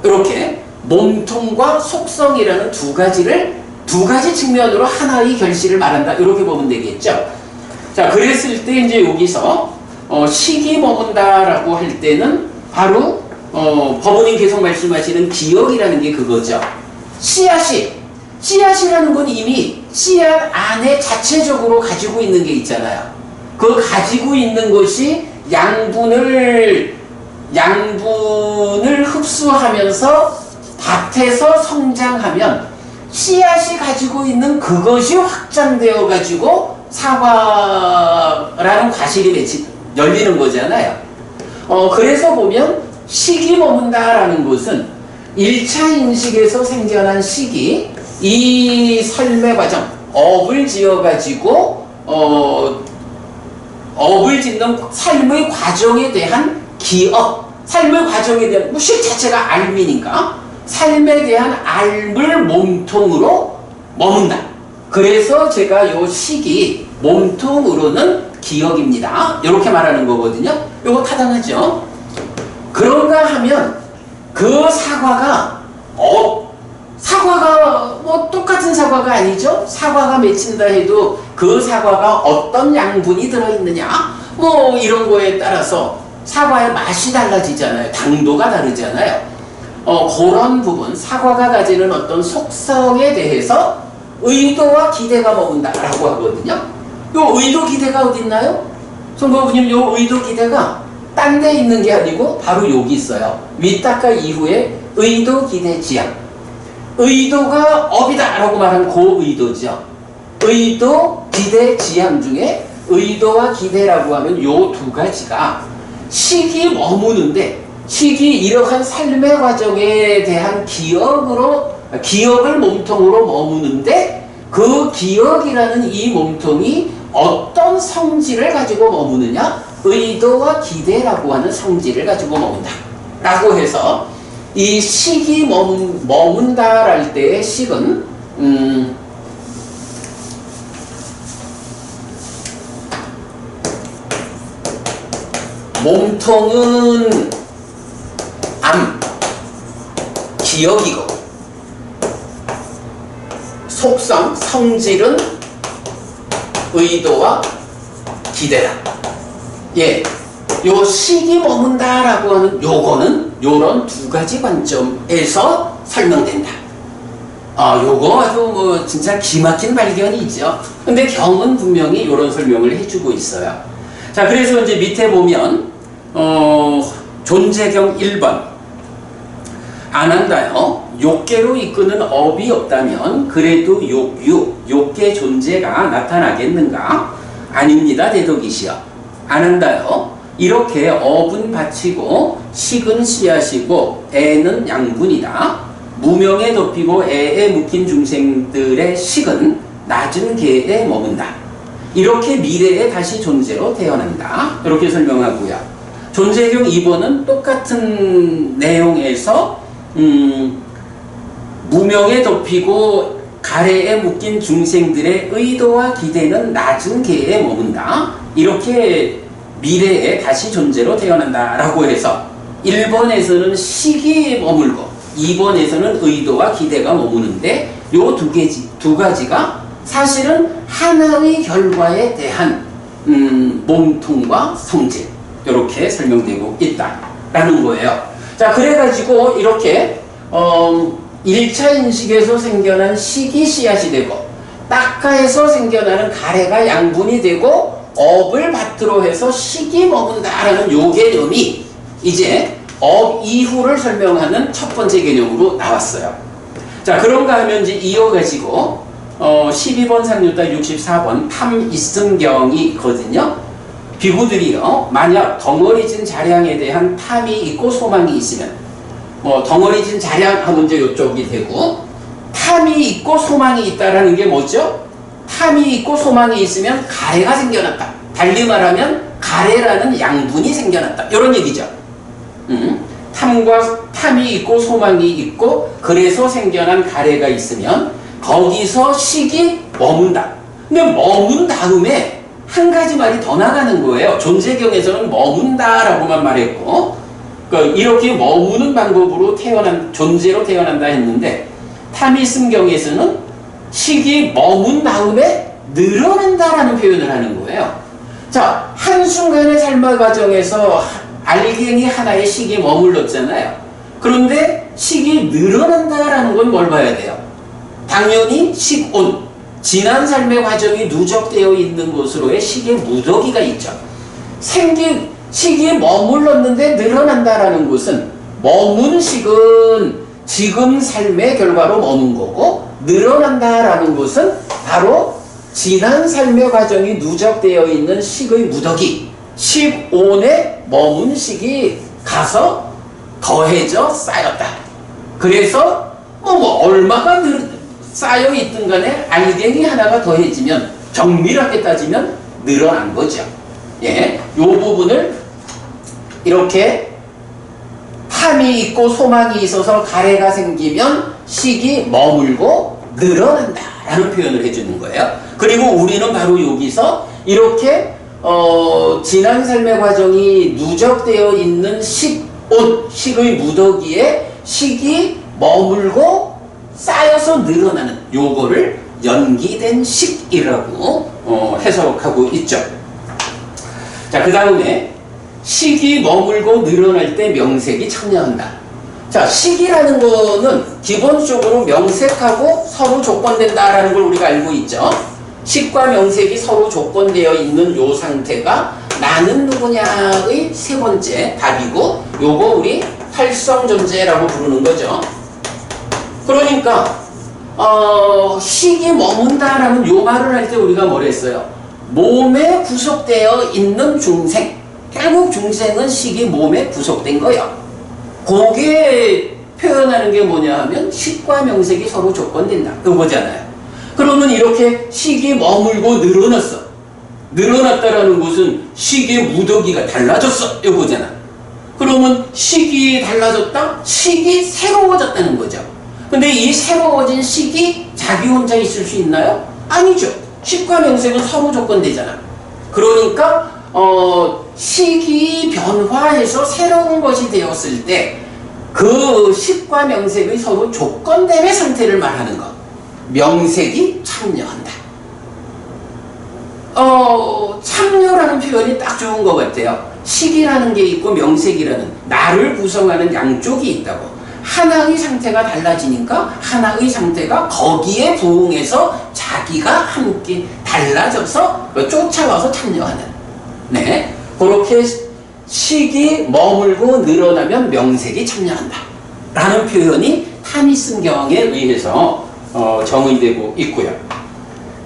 이렇게 몸통과 속성이라는 두 가지 측면으로 하나의 결실을 말한다 이렇게 보면 되겠죠. 자, 그랬을 때 이제 여기서 식이 머문다라고 할 때는 바로 법원님 계속 말씀하시는 기억이라는 게 그거죠. 씨앗이라는 건 이미 씨앗 안에 자체적으로 가지고 있는 게 있잖아요. 그 가지고 있는 것이 양분을 흡수하면서 밭에서 성장하면 씨앗이 가지고 있는 그것이 확장되어 가지고 사과라는 과실이 열리는 거잖아요. 그래서 보면 식이 머문다라는 것은 1차 인식에서 생겨난 식이 이 삶의 과정, 업을 지어 가지고 업을 짓는 삶의 과정에 대한 기억, 삶의 과정에 대한 식 자체가 알미니까 삶에 대한 알을 몸통으로 머문다. 그래서 제가 요 식이 몸통으로는 기억입니다. 이렇게 말하는 거거든요. 이거 타당하죠? 그런가 하면 그 사과가 뭐 똑같은 사과가 아니죠? 사과가 맺힌다 해도 그 사과가 어떤 양분이 들어있느냐 뭐 이런 거에 따라서 사과의 맛이 달라지잖아요. 당도가 다르잖아요. 그런 부분, 사과가 가지는 어떤 속성에 대해서 의도와 기대가 머문다라고 하거든요. 요 의도 기대가 어디 있나요? 송거부님, 요 의도 기대가 딴 데 있는 게 아니고 바로 여기 있어요. 윗닦아 이후에 의도 기대 지향. 의도가 업이다 라고 말한 그 의도죠. 의도 기대 지향 중에 의도와 기대라고 하면 요 두 가지가 식이 머무는데, 식이 이러한 삶의 과정에 대한 기억을 몸통으로 머무는데, 그 기억이라는 이 몸통이 어떤 성질을 가지고 머무느냐? 의도와 기대라고 하는 성질을 가지고 머문다 라고 해서 이 식이 머문다랄 때의 식은 몸통은 기억이고 속성, 성질은 의도와 기대다. 예, 요 식이 머문다라고 하는 요거는 요런 두 가지 관점에서 설명된다. 요거 아주 뭐 진짜 기막힌 발견이죠. 근데 경은 분명히 요런 설명을 해주고 있어요. 자, 그래서 이제 밑에 보면 존재경 1번 안 한다요. 욕계로 이끄는 업이 없다면 그래도 욕계 존재가 나타나겠는가? 아닙니다. 대덕이시여. 안 한다요. 이렇게 업은 바치고 식은 씨앗이고 애는 양분이다. 무명에 덮이고 애에 묶인 중생들의 식은 낮은 계에 머문다. 이렇게 미래에 다시 존재로 태어난다. 이렇게 설명하고요. 존재경 2번은 똑같은 내용에서 무명에 덮이고 가래에 묶인 중생들의 의도와 기대는 낮은 계에 머문다. 이렇게 미래에 다시 존재로 태어난다 라고 해서 1번에서는 식이 머물고 2번에서는 의도와 기대가 머무는데 요 두 가지가 사실은 하나의 결과에 대한 몸통과 성질, 이렇게 설명되고 있다라는 거예요. 자, 그래가지고 이렇게 1차 인식에서 생겨난 식이 씨앗이 되고 딱가에서 생겨나는 가래가 양분이 되고 업을 바트로 해서 식이 머문다라는 요 개념이 이제 업 이후를 설명하는 첫 번째 개념으로 나왔어요. 자, 그런가 하면 이제 이어가지고 12번 상류다 64번 탐이승경이 있거든요. 비구들이요, 만약 덩어리진 자량에 대한 탐이 있고 소망이 있으면, 덩어리진 자량 하면 이제 이쪽이 되고, 탐이 있고 소망이 있다라는 게 뭐죠? 탐이 있고 소망이 있으면 가래가 생겨났다. 달리 말하면 가래라는 양분이 생겨났다. 이런 얘기죠. 탐이 있고 소망이 있고 그래서 생겨난 가래가 있으면 거기서 식이 머문다. 근데 머문 다음에 한 가지 말이 더 나가는 거예요. 존재경에서는 머문다라고만 말했고, 그러니까 이렇게 머무는 방법으로 존재로 태어난다 했는데, 탐이승경에서는 식이 머문 다음에 늘어난다라는 표현을 하는 거예요. 자, 한순간의 삶의 과정에서 알갱이 하나의 식이 머물렀잖아요. 그런데 식이 늘어난다라는 건 뭘 봐야 돼요? 당연히 식온, 지난 삶의 과정이 누적되어 있는 곳으로의 식의 무더기가 있죠. 식이 머물렀는데 늘어난다라는 것은, 머문 식은 지금 삶의 결과로 머문 거고, 늘어난다라는 것은 바로 지난 삶의 과정이 누적되어 있는 식의 무더기, 식온에 머문 식이 가서 더해져 쌓였다. 그래서 얼마가 쌓여 있든 간에 알갱이 하나가 더해지면, 정밀하게 따지면 늘어난 거죠. 예, 요 부분을 이렇게 탐이 있고 소망이 있어서 가래가 생기면 식이 머물고 늘어난다 라는 표현을 해주는 거예요. 그리고 우리는 바로 여기서 이렇게 지난 삶의 과정이 누적되어 있는 식의 무더기에 식이 머물고 쌓여서 늘어나는 요거를 연기된 식이라고 해석하고 있죠. 자, 그 다음에 식이 머물고 늘어날 때 명색이 참여한다. 자, 식이라는 거는 기본적으로 명색하고 서로 조건된다라는 걸 우리가 알고 있죠. 식과 명색이 서로 조건되어 있는 요 상태가 나는 누구냐의 세 번째 답이고, 요거 우리 활성존재라고 부르는 거죠. 그러니까 식이 머문다라는 요 말을 할 때 우리가 뭘 했어요? 몸에 구속되어 있는 중생. 결국 중생은 식이 몸에 구속된 거예요. 그게 표현하는 게 뭐냐 하면 식과 명색이 서로 조건된다. 그거잖아요. 그러면 이렇게 식이 머물고 늘어났어. 늘어났다라는 것은 식의 무더기가 달라졌어. 이거잖아. 그러면 식이 달라졌다? 식이 새로워졌다는 거죠. 근데 이 새로워진 식이 자기 혼자 있을 수 있나요? 아니죠. 식과 명색은 서로 조건되잖아. 그러니까 식이 변화해서 새로운 것이 되었을 때 그 식과 명색의 서로 조건됨의 상태를 말하는 것. 명색이 참여한다. 참여라는 표현이 딱 좋은 것 같아요. 식이라는 게 있고 명색이라는 나를 구성하는 양쪽이 있다고. 하나의 상태가 달라지니까 하나의 상태가 거기에 부응해서 자기가 함께 달라져서 쫓아와서 참여하는. 네, 그렇게 식이 머물고 늘어나면 명색이 참여한다 라는 표현이 타니슨경에 의해서 정의되고 있고요.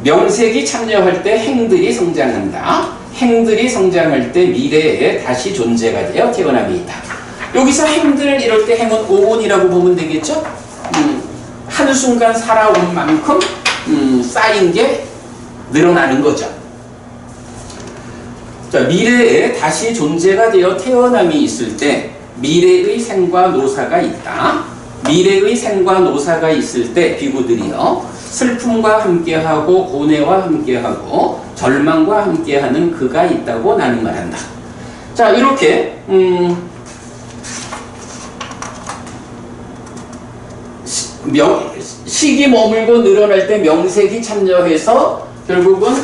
명색이 참여할 때 행들이 성장한다. 행들이 성장할 때 미래에 다시 존재가 되어 태어남이 있다. 여기서 행들 이럴 때 행은 오온이라고 보면 되겠죠? 한순간 살아온 만큼 쌓인 게 늘어나는 거죠. 자, 미래에 다시 존재가 되어 태어남이 있을 때 미래의 생과 노사가 있다. 미래의 생과 노사가 있을 때 비구들이요, 슬픔과 함께하고 고뇌와 함께하고 절망과 함께하는 그가 있다고 나는 말한다. 자, 이렇게 식이 머물고 늘어날 때 명색이 참여해서 결국은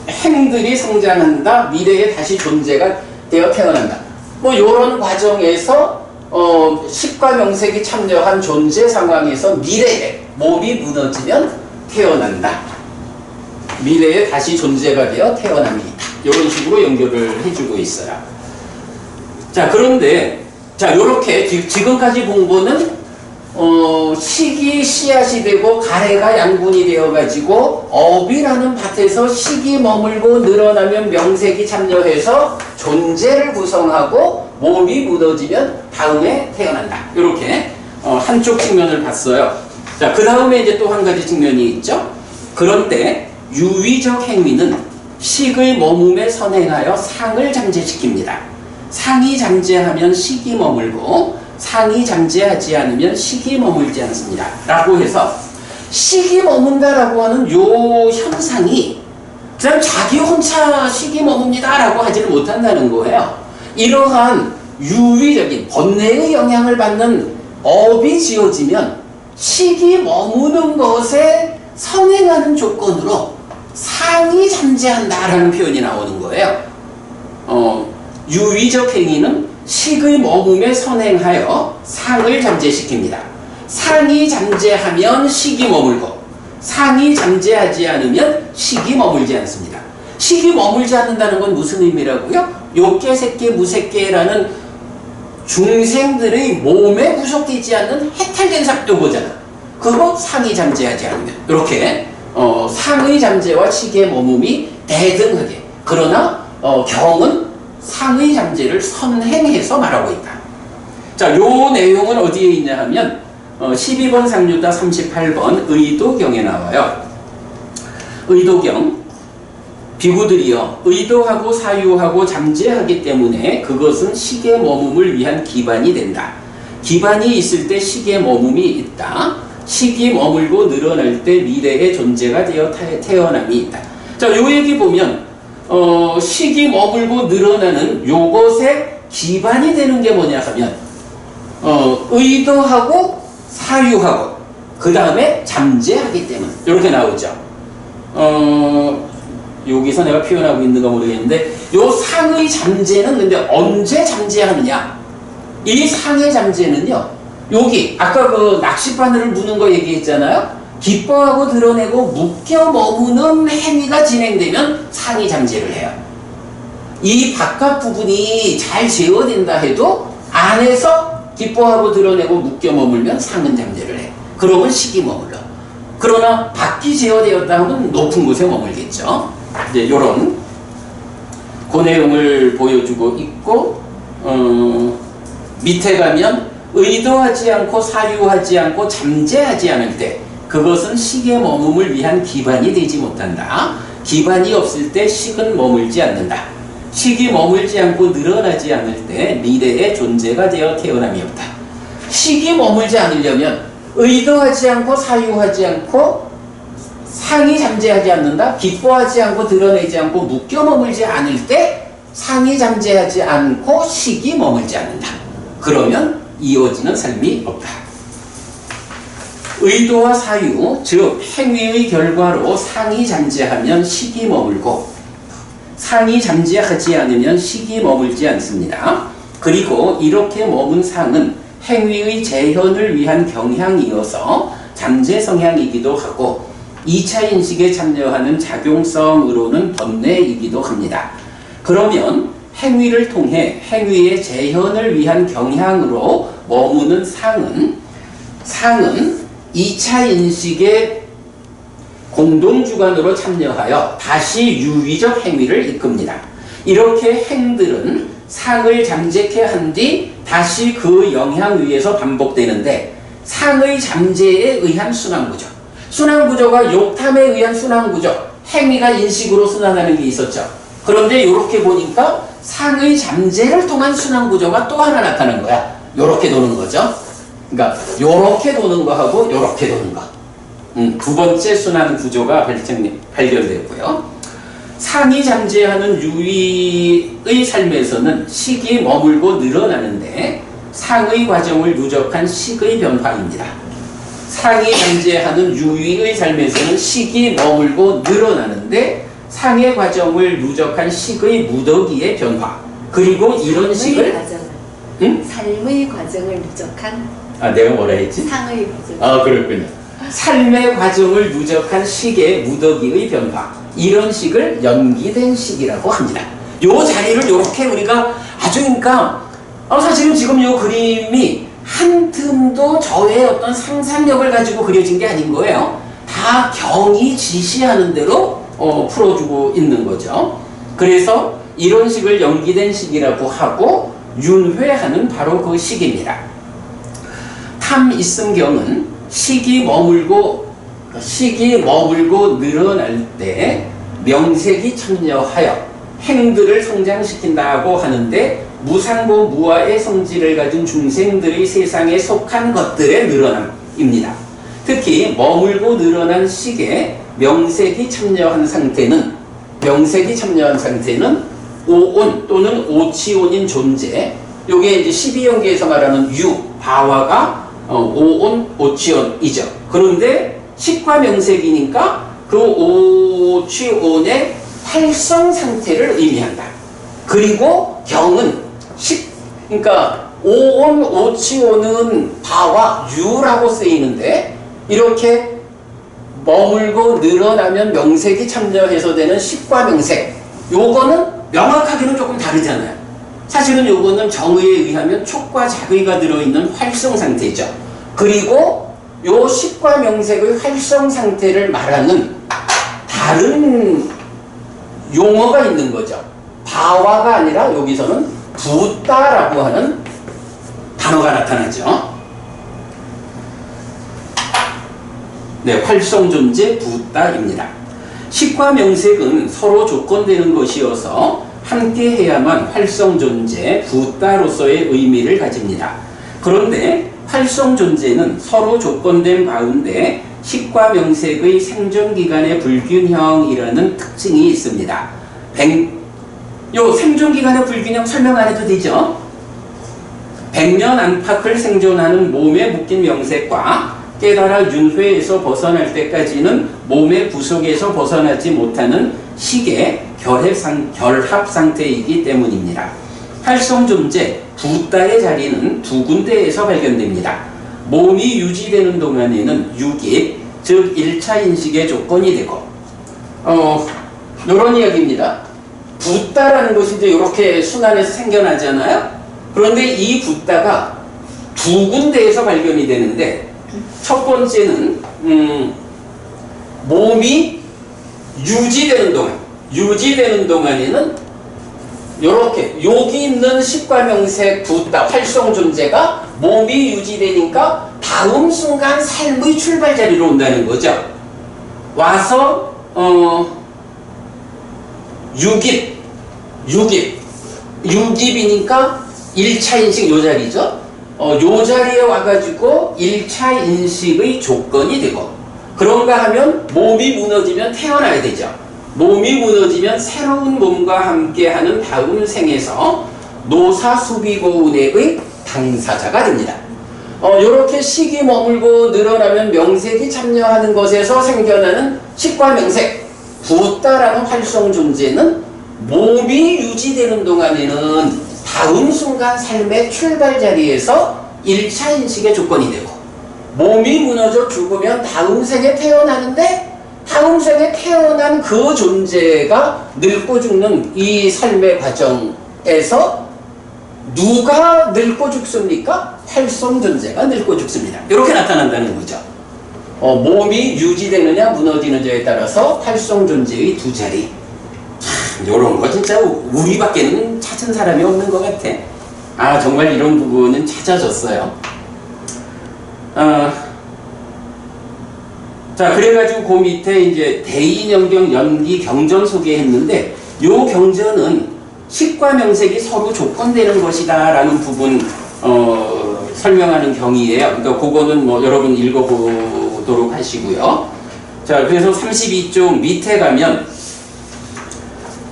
행들이 성장한다. 미래에 다시 존재가 되어 태어난다. 뭐 이런 과정에서 식과 명색이 참여한 존재 상황에서 미래에 몸이 무너지면 태어난다. 미래에 다시 존재가 되어 태어남이 있다. 이런 식으로 연결을 해주고 있어요. 자, 그런데 자, 요렇게 지금까지 본 거는 식이 씨앗이 되고 가래가 양분이 되어가지고 업이라는 밭에서 식이 머물고 늘어나면 명색이 참여해서 존재를 구성하고 몸이 무너지면 다음에 태어난다. 이렇게 한쪽 측면을 봤어요. 자, 그 다음에 이제 또 한 가지 측면이 있죠. 그런데 유위적 행위는 식의 머뭄에 선행하여 상을 잠재시킵니다. 상이 잠재하면 식이 머물고 상이 잠재하지 않으면 식이 머물지 않습니다. 라고 해서 식이 머문다라고 하는 요 현상이 그냥 자기 혼자 식이 머뭅니다 라고 하지를 못한다는 거예요. 이러한 유위적인 번뇌의 영향을 받는 업이 지어지면 식이 머무는 것에 선행하는 조건으로 상이 잠재한다라는 표현이 나오는 거예요. 유위적 행위는 식의 머뭅에 선행하여 상을 잠재시킵니다. 상이 잠재하면 식이 머물고 상이 잠재하지 않으면 식이 머물지 않습니다. 식이 머물지 않는다는 건 무슨 의미라고요? 요괴, 새끼, 무새끼라는 중생들의 몸에 구속되지 않는 해탈된 상태거잖아. 그거 상이 잠재하지 않으면. 이렇게 상의 잠재와 식의 머뭅이 대등하게, 그러나 경은 상의 잠재를 선행해서 말하고 있다. 자, 요 내용은 어디에 있냐 하면 12번 상류다 38번 의도경에 나와요. 의도경. 비구들이여 의도하고 사유하고 잠재하기 때문에 그것은 식의 머뭅을 위한 기반이 된다. 기반이 있을 때 식의 머뭅이 있다. 식이 머물고 늘어날 때 미래의 존재가 되어 태어남이 있다. 자, 요 얘기 보면 식이 머물고 늘어나는 요것의 기반이 되는 게 뭐냐 하면 의도하고 사유하고 그 다음에 잠재하기 때문 이렇게 나오죠. 여기서 내가 표현하고 있는가 모르겠는데 요 상의 잠재는 근데 언제 잠재하느냐? 이 상의 잠재는요. 여기 아까 그 낚싯바늘을 무는 거 얘기했잖아요. 기뻐하고 드러내고 묶여 머무는 행위가 진행되면 상이 잠재를 해요. 이 바깥 부분이 잘 제어된다 해도 안에서 기뻐하고 드러내고 묶여 머물면 상은 잠재를 해. 그러면 식이 머물러. 그러나 밖이 제어되었다 하면 높은 곳에 머물겠죠. 이제 요런 그 내용을 보여주고 있고 밑에 가면 의도하지 않고 사유하지 않고 잠재하지 않을 때 그것은 식의 머금을 위한 기반이 되지 못한다. 기반이 없을 때 식은 머물지 않는다. 식이 머물지 않고 늘어나지 않을 때 미래의 존재가 되어 태어남이 없다. 식이 머물지 않으려면 의도하지 않고 사유하지 않고 상이 잠재하지 않는다. 기뻐하지 않고 드러내지 않고 묶여 머물지 않을 때 상이 잠재하지 않고 식이 머물지 않는다. 그러면 이어지는 삶이 없다. 의도와 사유, 즉 행위의 결과로 상이 잠재하면 식이 머물고 상이 잠재하지 않으면 식이 머물지 않습니다. 그리고 이렇게 머문 상은 행위의 재현을 위한 경향이어서 잠재 성향이기도 하고 2차 인식에 참여하는 작용성으로는 번뇌이기도 합니다. 그러면 행위를 통해 행위의 재현을 위한 경향으로 머무는 상은 2차 인식의 공동주관으로 참여하여 다시 유의적 행위를 이끕니다. 이렇게 행들은 상을 잠재케 한 뒤 다시 그 영향 위에서 반복되는데 상의 잠재에 의한 순환구조. 순환구조가 욕탐에 의한 순환구조. 행위가 인식으로 순환하는 게 있었죠. 그런데 이렇게 보니까 상의 잠재를 통한 순환구조가 또 하나 나타난 거야. 요렇게 도는 거죠. 그러니까 요렇게 도는 거하고 요렇게 도는 거. 두 번째 순환 구조가 발견되었고요. 상이 잠재하는 유의의 삶에서는 식이 머물고 늘어나는데 상의 과정을 누적한 식의 변화입니다. 상이 잠재하는 유의의 삶에서는 식이 머물고 늘어나는데 상의 과정을 누적한 식의 무더기의 변화. 그리고 이런 식을 삶의 과정을 누적한 내가 뭐라 했지? 상의 과정. 그렇군요. 삶의 과정을 누적한 식의 무더기의 변화. 이런 식을 연기된 식이라고 합니다. 요 자리를 이렇게 우리가 아주 그러니까 사실은 지금 요 그림이 한 틈도 저의 어떤 상상력을 가지고 그려진 게 아닌 거예요. 다 경이 지시하는 대로 풀어주고 있는 거죠. 그래서 이런 식을 연기된 식이라고 하고 윤회하는 바로 그 식입니다. 탐있음경은 식이 머물고 늘어날 때 명색이 참여하여 행들을 성장시킨다고 하는데 무상고 무아의 성질을 가진 중생들의 세상에 속한 것들의 늘어남입니다. 특히 머물고 늘어난 식에 명색이 참여한 상태는 오온 또는 오치온인 존재, 요게 이제 12연계에서 말하는 유, 바와가 오온, 오치온이죠. 그런데 식과 명색이니까 그 오치온의 활성 상태를 의미한다. 그리고 경은 그러니까 오온, 오치온은 바와 유라고 쓰이는데 이렇게 머물고 늘어나면 명색이 참여해서 되는 식과 명색, 요거는 명확하게는 조금 다르잖아요. 사실은 요거는 정의에 의하면 촉과 작의가 들어있는 활성 상태죠. 그리고 요 식과 명색의 활성 상태를 말하는 다른 용어가 있는 거죠. 바와가 아니라 여기서는 부따라고 하는 단어가 나타나죠. 네, 활성 존재 부따입니다. 식과 명색은 서로 조건되는 것이어서 함께 해야만 활성 존재 부따로서의 의미를 가집니다. 그런데 활성 존재는 서로 조건된 가운데 식과명색의 생존기간의 불균형이라는 특징이 있습니다. 요 생존기간의 불균형 설명 안 해도 되죠? 100년 안팎을 생존하는 몸에 묶인 명색과 깨달아 윤회에서 벗어날 때까지는 몸의 구속에서 벗어나지 못하는 식의 결합 상태이기 때문입니다. 활성존재, 붓다의 자리는 두 군데에서 발견됩니다. 몸이 유지되는 동안에는 유기, 즉 1차 인식의 조건이 되고 이런 이야기입니다. 붓다라는 것이 이제 이렇게 순환해서 생겨나잖아요. 그런데 이 붓다가 두 군데에서 발견이 되는데 첫 번째는 몸이 유지되는 동안에는 이렇게 여기 있는 식과명색 붓다 활성 존재가 몸이 유지되니까 다음 순간 삶의 출발 자리로 온다는 거죠. 와서 유깁이니까 1차 인식 요 자리죠. 요 자리에 와가지고 1차 인식의 조건이 되고, 그런가 하면 몸이 무너지면 태어나야 되죠. 몸이 무너지면 새로운 몸과 함께하는 다음 생에서 노사수비고운액의 당사자가 됩니다. 요렇게 식이 머물고 늘어나면 명색이 참여하는 것에서 생겨나는 식과명색, 붓다라는 활성 존재는 몸이 유지되는 동안에는 다음 순간 삶의 출발 자리에서 1차 인식의 조건이 되고, 몸이 무너져 죽으면 다음 생에 태어나는데 다음 생에 태어난 그 존재가 늙고 죽는 이 삶의 과정에서 누가 늙고 죽습니까? 활성 존재가 늙고 죽습니다. 이렇게 나타난다는 거죠. 몸이 유지되느냐 무너지느냐에 따라서 활성 존재의 두 자리. 참, 요런 거 진짜 우리밖에는 찾은 사람이 없는 것 같아. 아, 정말 이런 부분은 찾아졌어요. 자, 그래가지고 그 밑에 이제 대인연경 연기 경전 소개했는데, 요 경전은 식과 명색이 서로 조건되는 것이다 라는 부분 설명하는 경이에요. 그러니까 그거는 뭐 여러분 읽어보도록 하시고요. 자, 그래서 32쪽 밑에 가면,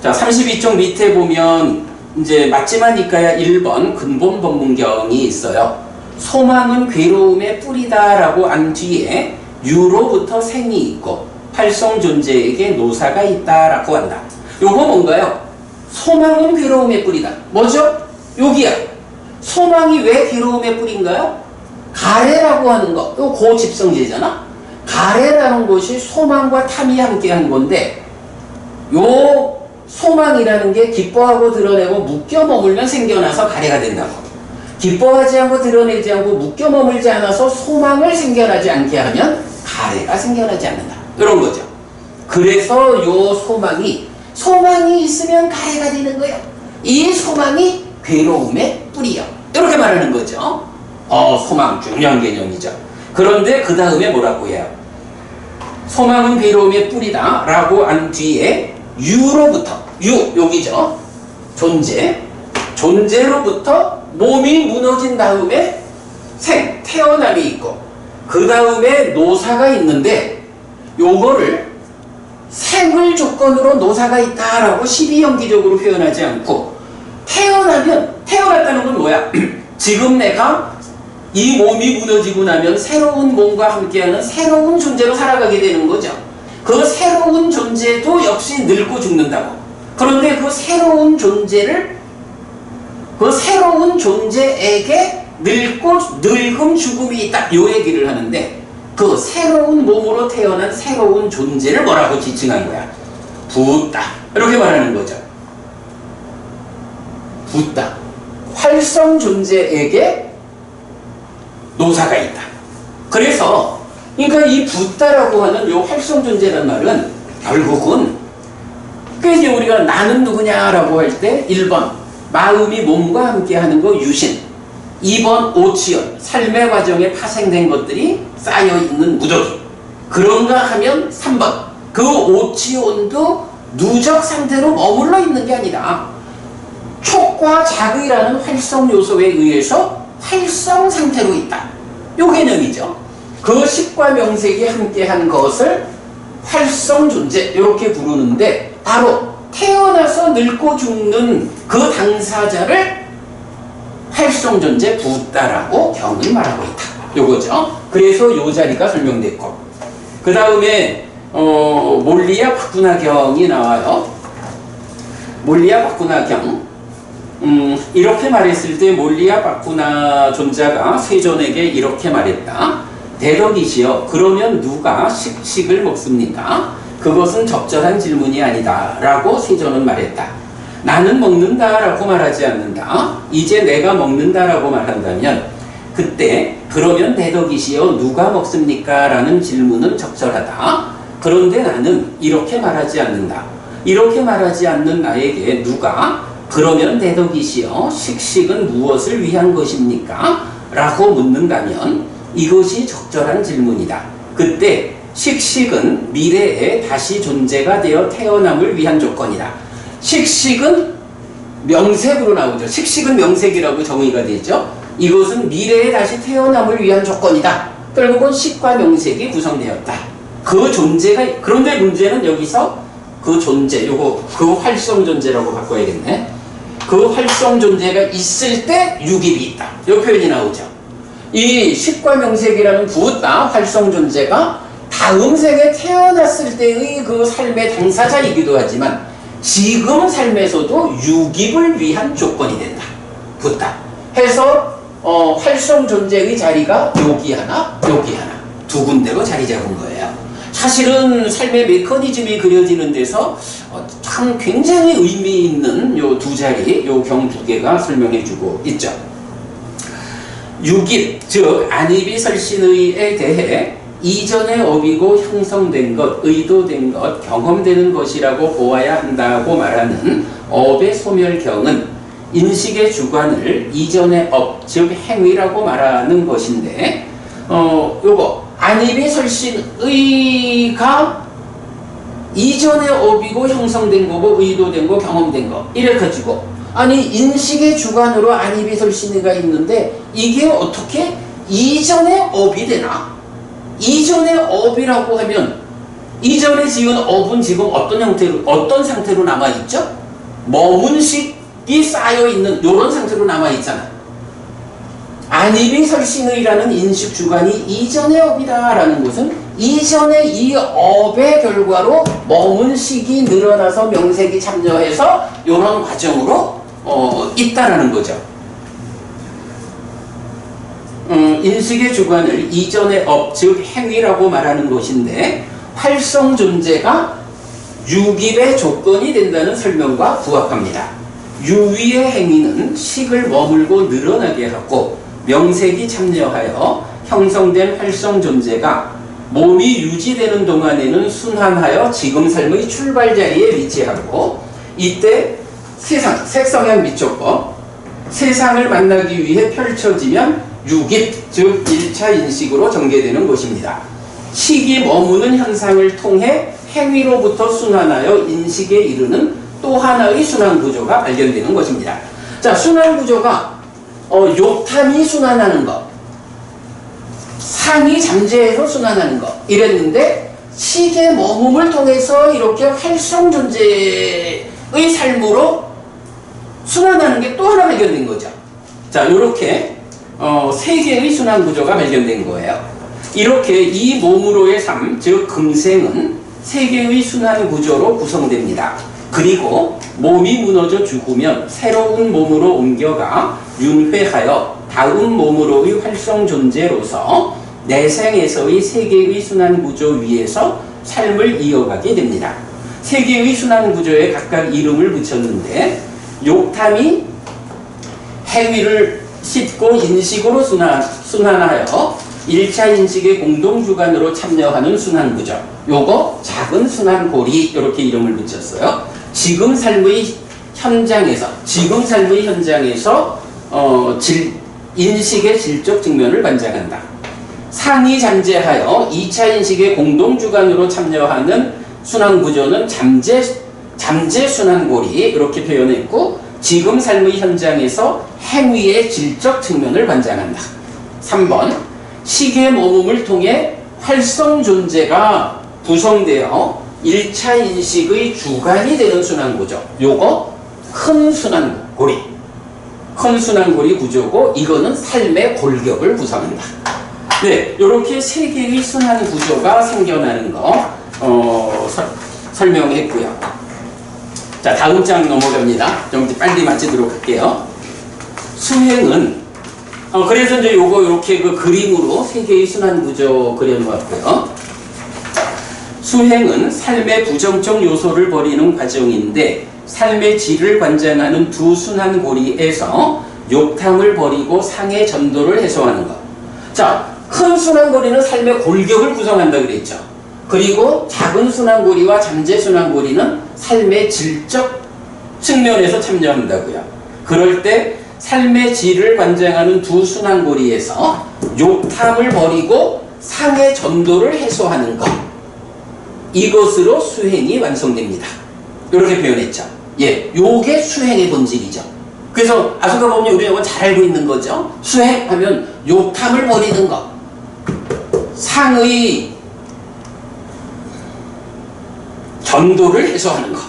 자, 32쪽 밑에 보면 이제 맞지마니까야 1번 근본 법문경이 있어요. 소망은 괴로움의 뿌리다라고 한 뒤에 유로부터 생이 있고 활성 존재에게 노사가 있다라고 한다. 요거 뭔가요? 소망은 괴로움의 뿌리다. 뭐죠? 여기야. 소망이 왜 괴로움의 뿌리인가요? 가래라고 하는 거. 이거 고집성제잖아. 가래라는 것이 소망과 탐이 함께한 건데, 요 소망이라는 게 기뻐하고 드러내고 묶여 머물면 생겨나서 가래가 된다고. 기뻐하지 않고 드러내지 않고 묶여 머물지 않아서 소망을 생겨나지 않게 하면 가래가 생겨나지 않는다. 이런 거죠. 그래서 요 소망이 있으면 가래가 되는 거예요. 이 소망이 괴로움의 뿌리요. 이렇게 말하는 거죠. 소망 중요한 개념이죠. 그런데 그 다음에 뭐라고 해요? 소망은 괴로움의 뿌리다 라고 한 뒤에 유로부터, 여기죠. 존재로부터 몸이 무너진 다음에 태어남이 있고, 그 다음에 노사가 있는데, 요거를 생을 조건으로 노사가 있다라고 시비연기적으로 표현하지 않고, 태어났다는 건 뭐야? 지금 내가 이 몸이 무너지고 나면 새로운 몸과 함께하는 새로운 존재로 살아가게 되는 거죠. 그 새로운 존재도 역시 늙고 죽는다고. 그런데 그 새로운 존재에게 늙음 죽음이 있다, 요 얘기를 하는데, 그 새로운 몸으로 태어난 새로운 존재를 뭐라고 지칭한 거야? 붓다. 이렇게 말하는 거죠. 붓다. 활성 존재에게 노사가 있다. 그래서 그러니까 이 붓다라고 하는 요 활성 존재란 말은 결국은, 이제 우리가 나는 누구냐라고 할 때 1번 마음이 몸과 함께하는 거 유신, 2번 오치연, 삶의 과정에 파생된 것들이 쌓여있는 무더기, 그런가 하면 3번 그 오치연도 누적 상태로 머물러 있는 게 아니라 촉과 작이라는 활성 요소에 의해서 활성 상태로 있다. 요 개념이죠. 그 식과 명색이 함께한 것을 활성존재 이렇게 부르는데 바로 태어나서 늙고 죽는 그 당사자를 활성존재 붓다라고 경은 말하고 있다. 요거죠. 그래서 요 자리가 설명됐고 그 다음에 몰리아 바쿠나경이 나와요. 몰리아 바쿠나경 이렇게 말했을 때 몰리아 바쿠나 존자가 세존에게 이렇게 말했다. 대덕이시여 그러면 누가 식식을 먹습니까? 그것은 적절한 질문이 아니다 라고 세존은 말했다. 나는 먹는다 라고 말하지 않는다. 이제 내가 먹는다 라고 말한다면 그때 그러면 대덕이시여 누가 먹습니까? 라는 질문은 적절하다. 그런데 나는 이렇게 말하지 않는다. 이렇게 말하지 않는 나에게 누가 그러면 대덕이시여 식식은 무엇을 위한 것입니까? 라고 묻는다면 이것이 적절한 질문이다. 그때 식식은 미래에 다시 존재가 되어 태어남을 위한 조건이다. 식식은 명색으로 나오죠. 식식은 명색이라고 정의가 되죠. 이것은 미래에 다시 태어남을 위한 조건이다. 결국은 식과 명색이 구성되었다. 그 존재가 그런데 문제는 여기서 그 존재 요거 그 활성 존재라고 바꿔야겠네. 그 활성 존재가 있을 때 유깁이 있다. 이 표현이 나오죠. 이 식과 명색이라는 부다 활성 존재가 다음 세계 태어났을 때의 그 삶의 당사자이기도 하지만 지금 삶에서도 유깁을 위한 조건이 된다. 부다. 해서 활성 존재의 자리가 여기 하나, 여기 하나 두 군데로 자리 잡은 거예요. 사실은 삶의 메커니즘이 그려지는 데서 참 굉장히 의미 있는 요 두 자리, 요 경 두 개가 설명해주고 있죠. 유깁, 즉 안입이 설신의에 대해 이전의 업이고 형성된 것, 의도된 것, 경험되는 것이라고 보아야 한다고 말하는 업의 소멸경은 인식의 주관을 이전의 업, 즉 행위라고 말하는 것인데 요거 안입이 설신의가 이전의 업이고 형성된 거고 의도된 거, 경험된 거 이래가지고 아니 인식의 주관으로 안입이 설신의가 있는데 이게 어떻게 이전의 업이 되나? 이전의 업이라고 하면 이전에 지은 업은 지금 어떤 형태로 어떤 상태로 남아있죠? 머문 식이 쌓여있는 이런 상태로 남아있잖아. 안입이 설신의라는 인식 주관이 이전의 업이다라는 것은 이전의 이 업의 결과로 머문 식이 늘어나서 명색이 참여해서 이런 과정으로 있다라는 거죠. 인식의 주관을 이전의 업, 즉 행위라고 말하는 것인데 활성 존재가 유깁의 조건이 된다는 설명과 부합합니다. 유위의 행위는 식을 머물고 늘어나게 하고 명색이 참여하여 형성된 활성 존재가 몸이 유지되는 동안에는 순환하여 지금 삶의 출발 자리에 위치하고 이때 색성향 미조법 세상을 만나기 위해 펼쳐지면 유깁, 즉 1차 인식으로 전개되는 것입니다. 식이 머무는 현상을 통해 행위로부터 순환하여 인식에 이르는 또 하나의 순환 구조가 발견되는 것입니다. 자, 순환 구조가 욕탐이 순환하는 것, 상이 잠재해서 순환하는 것 이랬는데 식의 머금을 통해서 이렇게 활성 존재의 삶으로 순환하는 게 또 하나 발견된 거죠. 자, 이렇게 세 개의 순환 구조가 발견된 거예요. 이렇게 이 몸으로의 삶, 즉 금생은 세 개의 순환 구조로 구성됩니다. 그리고 몸이 무너져 죽으면 새로운 몸으로 옮겨가 윤회하여 다음 몸으로의 활성 존재로서 내생에서의 세 개의 순환 구조 위에서 삶을 이어가게 됩니다. 세 개의 순환 구조에 각각 이름을 붙였는데 욕탐이 행위를 싣고 인식으로 순환하여 1차 인식의 공동주관으로 참여하는 순환구조, 요거 작은 순환고리 이렇게 이름을 붙였어요. 지금 삶의 현장에서 인식의 질적 측면을 관장한다. 상이 잠재하여 2차 인식의 공동주관으로 참여하는 순환구조는 잠재 순환고리 이렇게 표현했고 지금 삶의 현장에서 행위의 질적 측면을 관장한다. 3번 식의 머금을 통해 활성 존재가 구성되어 1차 인식의 주관이 되는 순환구조. 요거 큰 순환고리. 큰 순환고리 구조고 이거는 삶의 골격을 구성한다. 네, 이렇게 세 개의 순환구조가 생겨나는 거 설명했고요. 자, 다음 장 넘어갑니다. 좀 빨리 마치도록 할게요. 수행은 그래서 이제 요거 이렇게 그 그림으로 세 개의 순환구조 그려놓았고요. 수행은 삶의 부정적 요소를 버리는 과정인데 삶의 질을 관장하는 두 순환고리에서 욕탕을 버리고 상의 전도를 해소하는 것. 자, 큰 순환고리는 삶의 골격을 구성한다 그랬죠. 그리고 작은 순환고리와 잠재 순환고리는 삶의 질적 측면에서 참여한다고요. 그럴 때 삶의 질을 관장하는 두 순환고리에서 욕탕을 버리고 상의 전도를 해소하는 것. 이것으로 수행이 완성됩니다. 이렇게 표현했죠. 예, 요게 수행의 본질이죠. 그래서 아소가 보면 우리 이거 잘 알고 있는 거죠. 수행하면 욕탕을 버리는 것, 상의 전도를 해소하는 것.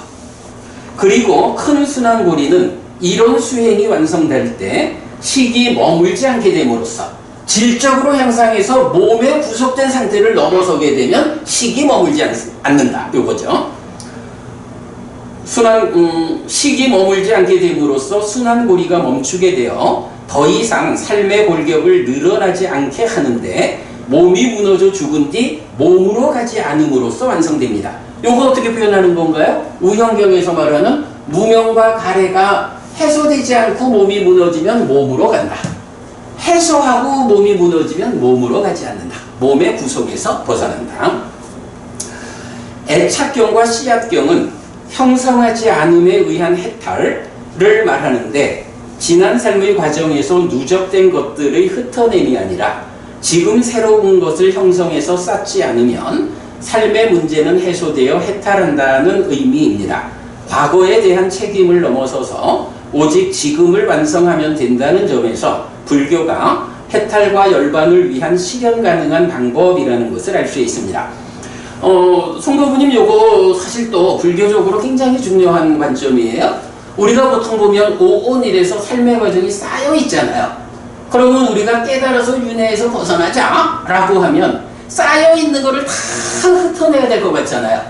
그리고 큰 순환고리는 이런 수행이 완성될 때 식이 머물지 않게 됨으로써 질적으로 향상해서 몸의 구속된 상태를 넘어서게 되면 식이 머물지 않는다. 요거죠. 식이 머물지 않게 됨으로써 순환고리가 멈추게 되어 더 이상 삶의 골격을 늘어나지 않게 하는데 몸이 무너져 죽은 뒤 몸으로 가지 않음으로써 완성됩니다. 요거 어떻게 표현하는 건가요? 우현경에서 말하는 무명과 가래가 해소되지 않고 몸이 무너지면 몸으로 간다. 해소하고 몸이 무너지면 몸으로 가지 않는다. 몸의 구속에서 벗어난다. 애착경과 씨앗경은 형성하지 않음에 의한 해탈을 말하는데 지난 삶의 과정에서 누적된 것들의 흩어냄이 아니라 지금 새로운 것을 형성해서 쌓지 않으면 삶의 문제는 해소되어 해탈한다는 의미입니다. 과거에 대한 책임을 넘어서서 오직 지금을 완성하면 된다는 점에서 불교가 해탈과 열반을 위한 실현 가능한 방법이라는 것을 알 수 있습니다. 송도부님 요거 사실 또 불교적으로 굉장히 중요한 관점이에요. 우리가 보통 보면 오온일에서 삶의 과정이 쌓여 있잖아요. 그러면 우리가 깨달아서 윤회에서 벗어나자 라고 하면 쌓여 있는 거를 다 흩어내야 될 것 같잖아요.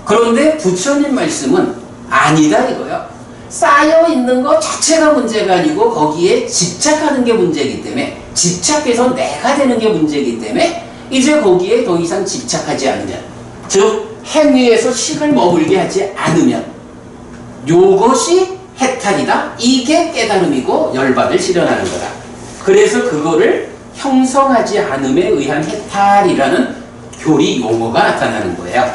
그런데 부처님 말씀은 아니다 이거요. 쌓여 있는 것 자체가 문제가 아니고 거기에 집착하는 게 문제이기 때문에 집착해서 내가 되는 게 문제이기 때문에 이제 거기에 더 이상 집착하지 않으면 즉 행위에서 식을 머물게 하지 않으면 요것이 해탈이다. 이게 깨달음이고 열반을 실현하는 거다. 그래서 그거를 형성하지 않음에 의한 해탈이라는 교리 용어가 나타나는 거예요.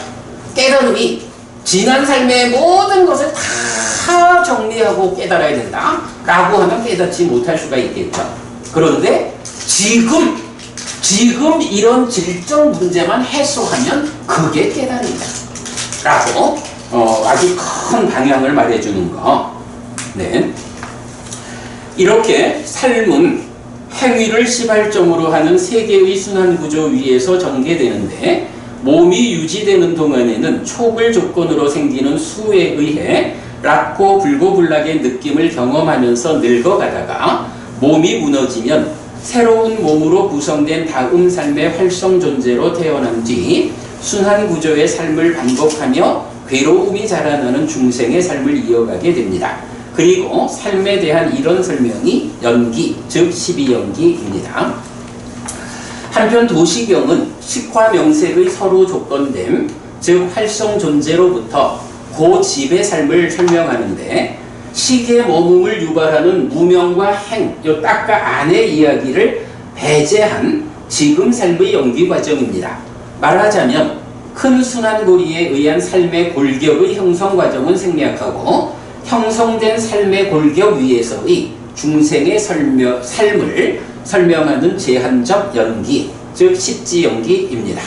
깨달음이 지난 삶의 모든 것을 다 정리하고 깨달아야 된다 라고 하면 깨닫지 못할 수가 있겠죠. 그런데 지금 이런 질적 문제만 해소하면 그게 깨달음이다 라고 아주 큰 방향을 말해주는 거. 네. 이렇게 삶은 행위를 시발점으로 하는 세계의 순환구조 위에서 전개되는데 몸이 유지되는 동안에는 촉을 조건으로 생기는 수에 의해 락고 불고불락의 느낌을 경험하면서 늙어가다가 몸이 무너지면 새로운 몸으로 구성된 다음 삶의 활성 존재로 태어난 뒤 순환구조의 삶을 반복하며 괴로움이 자라나는 중생의 삶을 이어가게 됩니다. 그리고 삶에 대한 이런 설명이 연기, 즉 12연기입니다. 한편 도시경은 식화 명색의 서로 조건됨, 즉 활성 존재로부터 고집의 삶을 설명하는데 식의 머금을 유발하는 무명과 행, 요 딱과 안의 이야기를 배제한 지금 삶의 연기 과정입니다. 말하자면 큰 순환고리에 의한 삶의 골격의 형성 과정은 생략하고 형성된 삶의 골격 위에서의 중생의 삶을 설명하는 제한적 연기, 즉 십지연기입니다.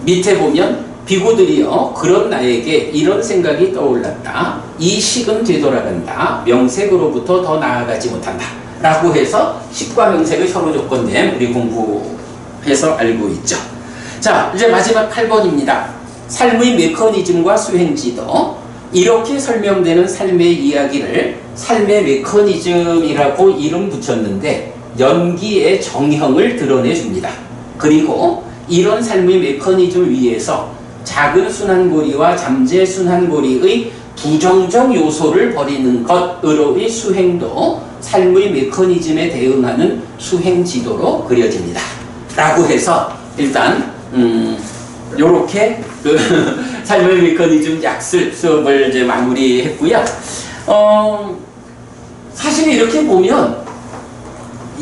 밑에 보면 비구들이여 그런 나에게 이런 생각이 떠올랐다. 이 식은 되돌아간다. 명색으로부터 더 나아가지 못한다. 라고 해서 식과 명색의 서로 조건됨 우리 공부해서 알고 있죠. 자, 이제 마지막 8번입니다. 삶의 메커니즘과 수행지도. 이렇게 설명되는 삶의 이야기를 삶의 메커니즘이라고 이름 붙였는데 연기의 정형을 드러내 줍니다. 그리고 이런 삶의 메커니즘 위에서 작은 순환고리와 잠재 순환고리의 부정적 요소를 버리는 것으로의 수행도 삶의 메커니즘에 대응하는 수행지도로 그려집니다. 라고 해서 일단 요렇게 그 삶의 메커니즘 약술 수업을 이제 마무리했고요. 사실 이렇게 보면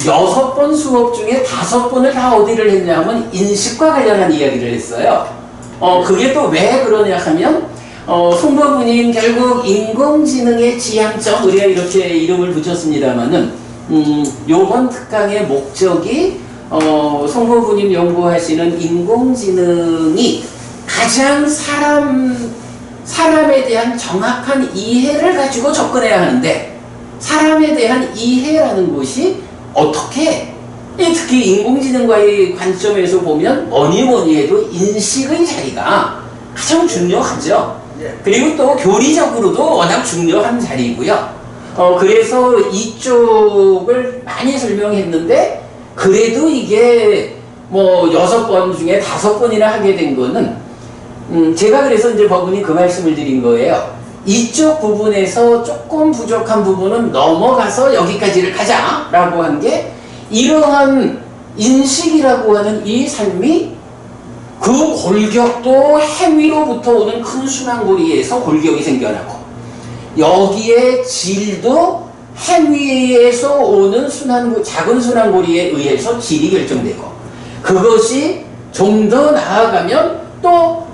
6번 수업 중에 5번을 다 어디를 했냐면 인식과 관련한 이야기를 했어요. 그게 또 왜 그러냐 하면 송보부님 결국 인공지능의 지향점 우리가 이렇게 이름을 붙였습니다만은 요번 특강의 목적이 송보부님 연구하시는 인공지능이 가장 사람에 대한 정확한 이해를 가지고 접근해야 하는데 사람에 대한 이해라는 것이 어떻게 특히 인공지능과의 관점에서 보면 뭐니 해도 인식의 자리가 가장 중요하죠. 그리고 또 교리적으로도 워낙 중요한 자리이고요. 그래서 이쪽을 많이 설명했는데 그래도 이게 뭐 6번 중에 5번이나 하게 된 거는 제가 그래서 이제 법원이 그 말씀을 드린 거예요. 이쪽 부분에서 조금 부족한 부분은 넘어가서 여기까지를 가자라고 한 게 이러한 인식이라고 하는 이 삶이 그 골격도 행위로부터 오는 큰 순환고리에서 골격이 생겨나고 여기에 질도 행위에서 오는 작은 순환고리에 의해서 질이 결정되고 그것이 좀 더 나아가면 또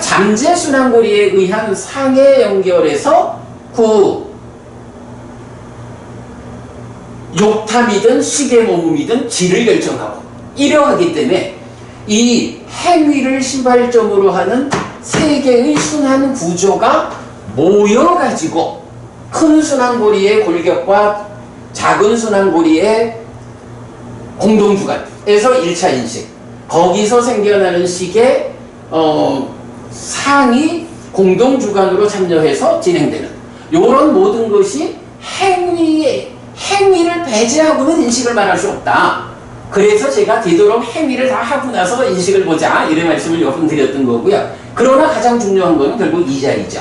잠재 순환고리에 의한 상해 연결해서 그 욕탐이든 시계 모음이든 질을 결정하고 이러하기 때문에 이 행위를 시발점으로 하는 세 개의 순환 구조가 모여가지고 큰 순환고리의 골격과 작은 순환고리의 공동주간에서 1차 인식 거기서 생겨나는 식의 상이 공동주간으로 참여해서 진행되는 이런 모든 것이 행위를 배제하고는 인식을 말할 수 없다. 그래서 제가 되도록 행위를 다 하고 나서 인식을 보자 이런 말씀을 몇 번 드렸던 거고요. 그러나 가장 중요한 것은 결국 이 자리죠.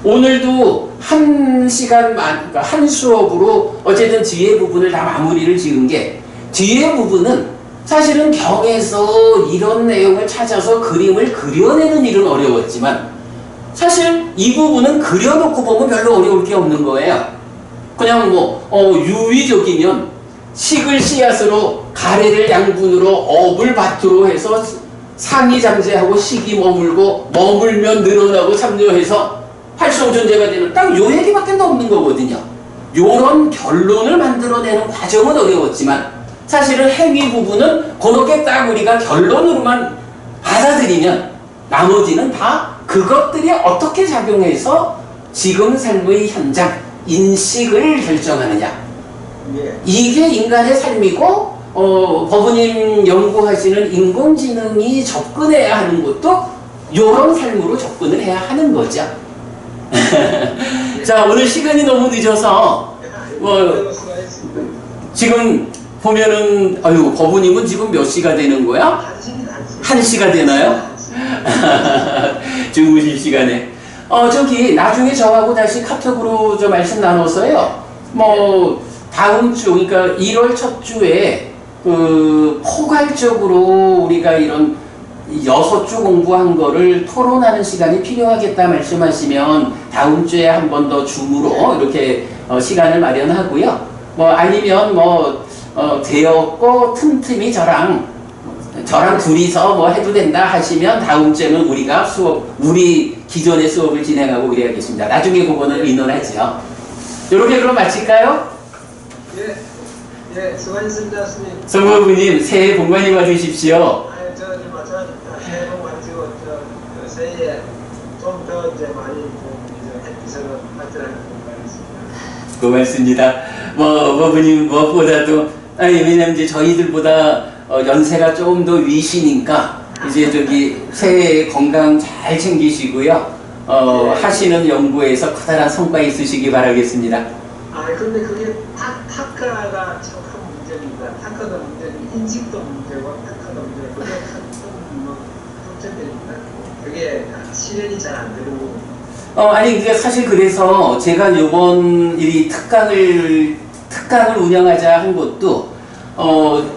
오늘도 한 시간, 그러니까 한 수업으로 어쨌든 뒤에 부분을 다 마무리를 지은 게 뒤에 부분은 사실은 경에서 이런 내용을 찾아서 그림을 그려내는 일은 어려웠지만 사실 이 부분은 그려놓고 보면 별로 어려울 게 없는 거예요. 그냥 유의적이면 식을 씨앗으로 가래를 양분으로 업을 밭으로 해서 상이 잠재하고 식이 머물면 늘어나고 참여해서 활성존재가 되는 딱 요 얘기밖에 없는 거거든요. 요런 결론을 만들어내는 과정은 어려웠지만 사실은 행위 부분은 그렇게 딱 우리가 결론으로만 받아들이면 나머지는 다 그것들이 어떻게 작용해서 지금 삶의 현장, 인식을 결정하느냐. 이게 인간의 삶이고 법원님 연구하시는 인공지능이 접근해야 하는 것도 이런 삶으로 접근을 해야 하는 거죠. 자, 오늘 시간이 너무 늦어서 지금 보면은 법원님은 지금 몇 시가 되는 거야? 1시가 되나요? 주무실 시간에 저기 나중에 저하고 다시 카톡으로 저 말씀 나눠서요. 다음 주 그러니까 1월 첫 주에 포괄적으로 우리가 이런 6주 공부한 거를 토론하는 시간이 필요하겠다 말씀하시면 다음 주에 한 번 더 줌으로 이렇게 시간을 마련하고요. 아니면 되었고 틈틈이 저랑 둘이서 해도 된다 하시면 다음 주에는 우리가 우리 기존의 수업을 진행하고 그래야겠습니다. 나중에 그거는 의논하죠. 이렇게 그럼 마칠까요? 예, 수고하셨습니다, 스님. 성모부님 새해 복 많이 받으십시오. 새해 복 많으시고 새해에 좀 더 이제 많이 햇빛을 발전하는 것 같습니다. 고맙습니다. 부모님 무엇보다도 왜냐면 이제 저희들보다 연세가 조금 더 위시니까 이제 새해 건강 잘 챙기시고요. 하시는 연구에서 커다란 성과 있으시기 바라겠습니다. 근데 그게 타카가 참 큰 문제입니다. 타카가 문제고 인식도 문제고 타카가 문제고 그게 큰 문제입니다. 그게 실현이 잘 안 되고. 그러니까 사실 그래서 제가 요번 이 특강을 운영하자 한 것도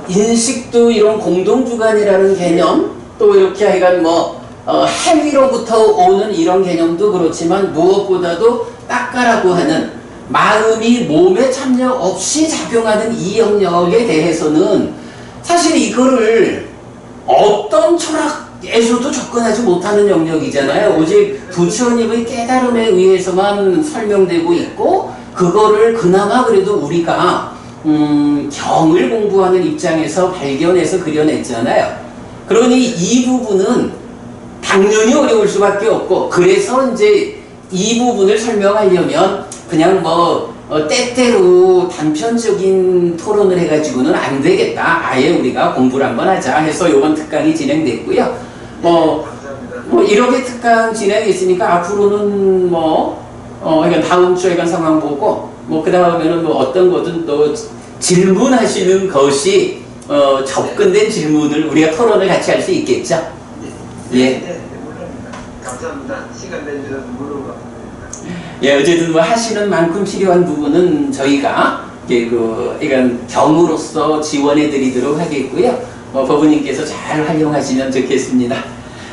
인식도 이런 공동주관이라는 개념 또 이렇게 하여간 행위로부터 오는 이런 개념도 그렇지만 무엇보다도 따까라고 하는 마음이 몸에 참여 없이 작용하는 이 영역에 대해서는 사실 이거를 어떤 철학에서도 접근하지 못하는 영역이잖아요. 오직 부처님의 깨달음에 의해서만 설명되고 있고 그거를 그나마 그래도 우리가 경을 공부하는 입장에서 발견해서 그려냈잖아요. 그러니 이 부분은 당연히 어려울 수밖에 없고 그래서 이제 이 부분을 설명하려면 그냥 때때로 단편적인 토론을 해가지고는 안 되겠다. 아예 우리가 공부를 한번 하자 해서 이번 특강이 진행됐고요. 이렇게 특강 진행했으니까 앞으로는 그러니까 다음 주에 간 상황 보고 그 다음에는 어떤 거든 또 질문하시는 것이 접근된 질문을 우리가 토론을 같이 할 수 있겠죠. 예. 물론입니다. 감사합니다. 시간 내주셔서 물어봤습니다. 예, 어쨌든 하시는 만큼 필요한 부분은 저희가 이건 경으로서 지원해 드리도록 하겠고요. 법부님께서 잘 활용하시면 좋겠습니다.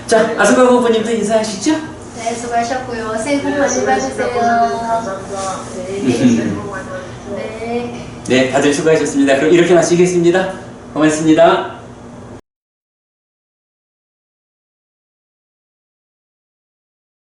자, 아스카 법부님도 인사하시죠? 네, 수고하셨고요. 새해 복 많이 받으세요. 감사합니다. 네. 새해 복 많이 받으세요. 네. 네, 다들 수고하셨습니다. 그럼 이렇게 마치겠습니다. 고맙습니다.